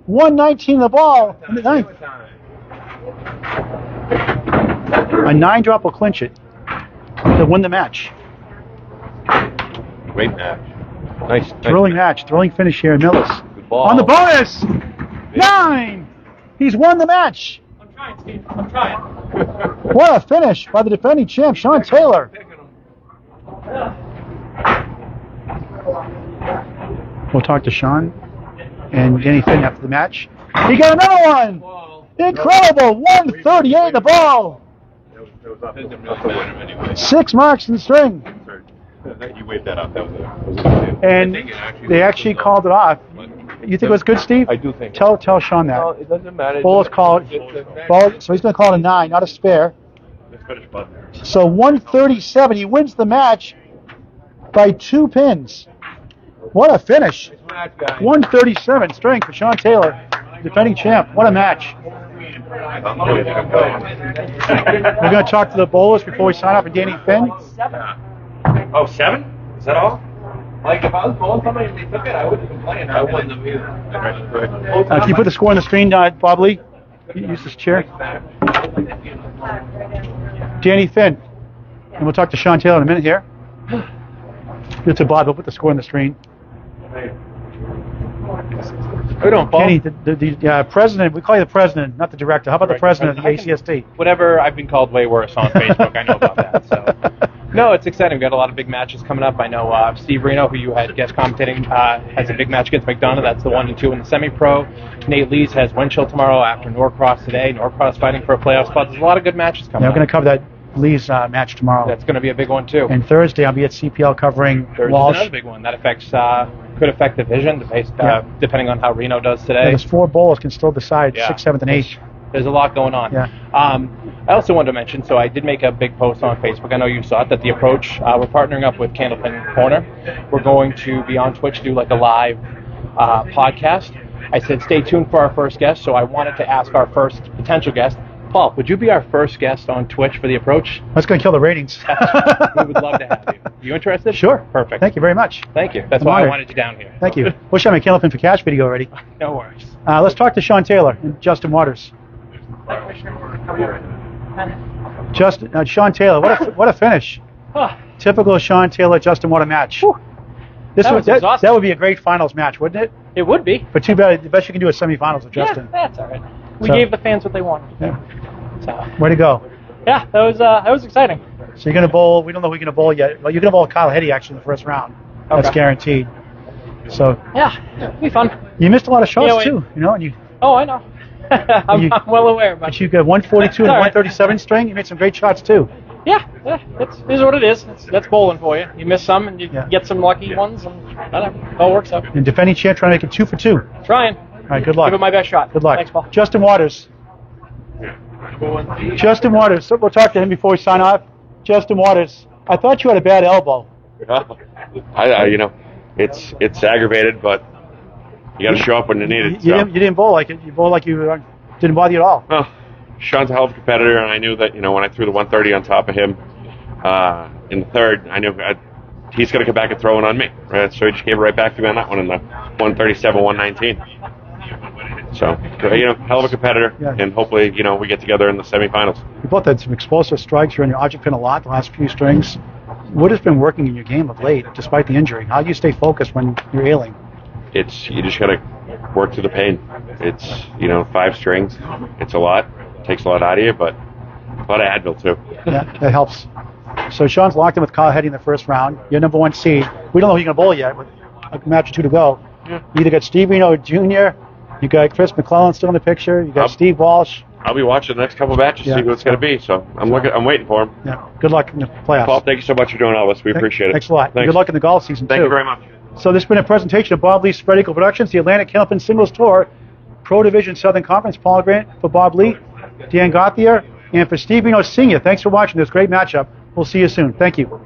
119 in the ball in the 9th. A 9 drop will clinch it to win the match. Great match. Nice. Thrilling match. Thrilling finish here in Millis. Good ball. On the bonus. 9. He's won the match. I'm trying, Steve. I'm trying. What a finish by the defending champ, Sean Taylor. We'll talk to Sean and Danny Finn after the match. He got another one. Incredible. 138 the ball. Doesn't really matter anyway. 6 marks in the string. You waved that up. That was a good hit. And they actually called it off. You think it was good, Steve? I do think. Tell Sean that. No, it doesn't matter. Bowles called. So he's going to call it a 9, not a spare. Let's finish Bud there. So 137. He wins the match by 2 pins. What a finish. 137 string for Sean Taylor, defending champ. What a match. We're going to talk to the bowlers before we sign up and Danny Finn. Oh, 7? Is that all? Like, if I was bowling somebody and they took it, I wouldn't complain. I wouldn't have either. Can you put the score on the screen, Bob Lee? Use this chair. Danny Finn. And we'll talk to Sean Taylor in a minute here. Give it to Bob. He'll put the score on the screen. We don't, Paul. Danny, the president, we call you the president, not the director. How about the president of the ACST? Whatever, I've been called way worse on Facebook. I know about that. So, no, it's exciting. We've got a lot of big matches coming up. I know Steve Reno, who you had guest commentating, has a big match against McDonough. That's the 1 and 2 in the semi-pro. Nate Lees has Winchell tomorrow after Norcross today. Norcross fighting for a playoff spot. There's a lot of good matches coming Yeah, up. we're going to cover that Lee's match tomorrow. That's going to be a big one, too. And Thursday, I'll be at CPL covering There's Walsh. another big one that affects could affect the division depending on how Reno does today. Yeah, there's 4 bowlers can still decide 6th, 7th, and 8th. There's a lot going on. Yeah. I also wanted to mention, so I did make a big post on Facebook. I know you saw it, that the approach, we're partnering up with Candlepin Corner. We're going to be on Twitch, do like a live podcast. I said, stay tuned for our first guest, so I wanted to ask our first potential guest, Paul, would you be our first guest on Twitch for the approach? That's going to kill the ratings. We would love to have you. You interested? Sure. Perfect. Thank you very much. Thank you. That's I'm why I honored. wanted you down here. Thank you. Wish I had my Candlepin for Cash video already. No worries. Let's talk to Sean Taylor and Justin Waters. Sean Taylor, what a finish. Typical Sean Taylor Justin Water match. That was exhausting. That would be a great finals match, wouldn't it? It would be. But too bad. The best you can do is semifinals with Justin. Yeah, that's all right. We So- gave the fans what they wanted. Yeah. So, Way to go. yeah, that was exciting. So you're going to bowl. We don't know who you're going to bowl yet. Well, you're going to bowl Kyle Hetty actually in the first round. That's Okay. guaranteed. So Yeah, it'll be fun. you missed a lot of shots Yeah, too, and you. Oh, I know. I'm well aware, but But you got 142 and All right. 137 string. You made some great shots too. yeah, it is what it is. That's bowling for you. You miss some and you Yeah. get some lucky ones, and it all works out. And defending champ trying to make it 2 for 2. Trying. All right, good luck. Give it my best shot. Good luck. Thanks, Paul. Justin Waters. Justin Waters. So we'll talk to him before we sign off. Justin Waters. I thought you had a bad elbow. It's aggravated, but you got to show up when you need it. You didn't bowl like it. You bowled like you didn't bother you at all. Well, Sean's a hell of a competitor, and I knew that when I threw the 130 on top of him in the third, I knew he's going to come back and throw it on me. Right? So he just gave it right back to me on that one in the 137, 119. So hell of a competitor, Yeah. and hopefully we get together in the semifinals. You both had some explosive strikes. You're on your object pin a lot the last few strings. What has been working in your game of late, despite the injury? How do you stay focused when you're ailing? You just got to work through the pain. It's 5 strings. It's a lot. It takes a lot out of you, but a lot of Advil too. Yeah, that helps. So Sean's locked in with Kyle Hetty in the first round. You're number 1 seed. We don't know who you're going to bowl yet, with a match or 2 to go. Yeah. You either got Steve Reno Jr., you got Chris McClellan still in the picture, you got Steve Walsh. I'll be watching the next couple of matches, Yeah. see who it's going to be. So I'm waiting for him. Yeah. Good luck in the playoffs. Paul, thank you so much for doing all this. We appreciate it. Thanks a lot. Thanks. Good luck in the golf season, Thank too. you very much. So this has been a presentation of Bob Lee's Spread Eagle Productions, the Atlantic Candlepin Singles Tour, Pro Division Southern Conference. Paul Grant for Bob Lee, Dan Gauthier, and for Steve Reno Sr. Thanks for watching this great matchup. We'll see you soon. Thank you.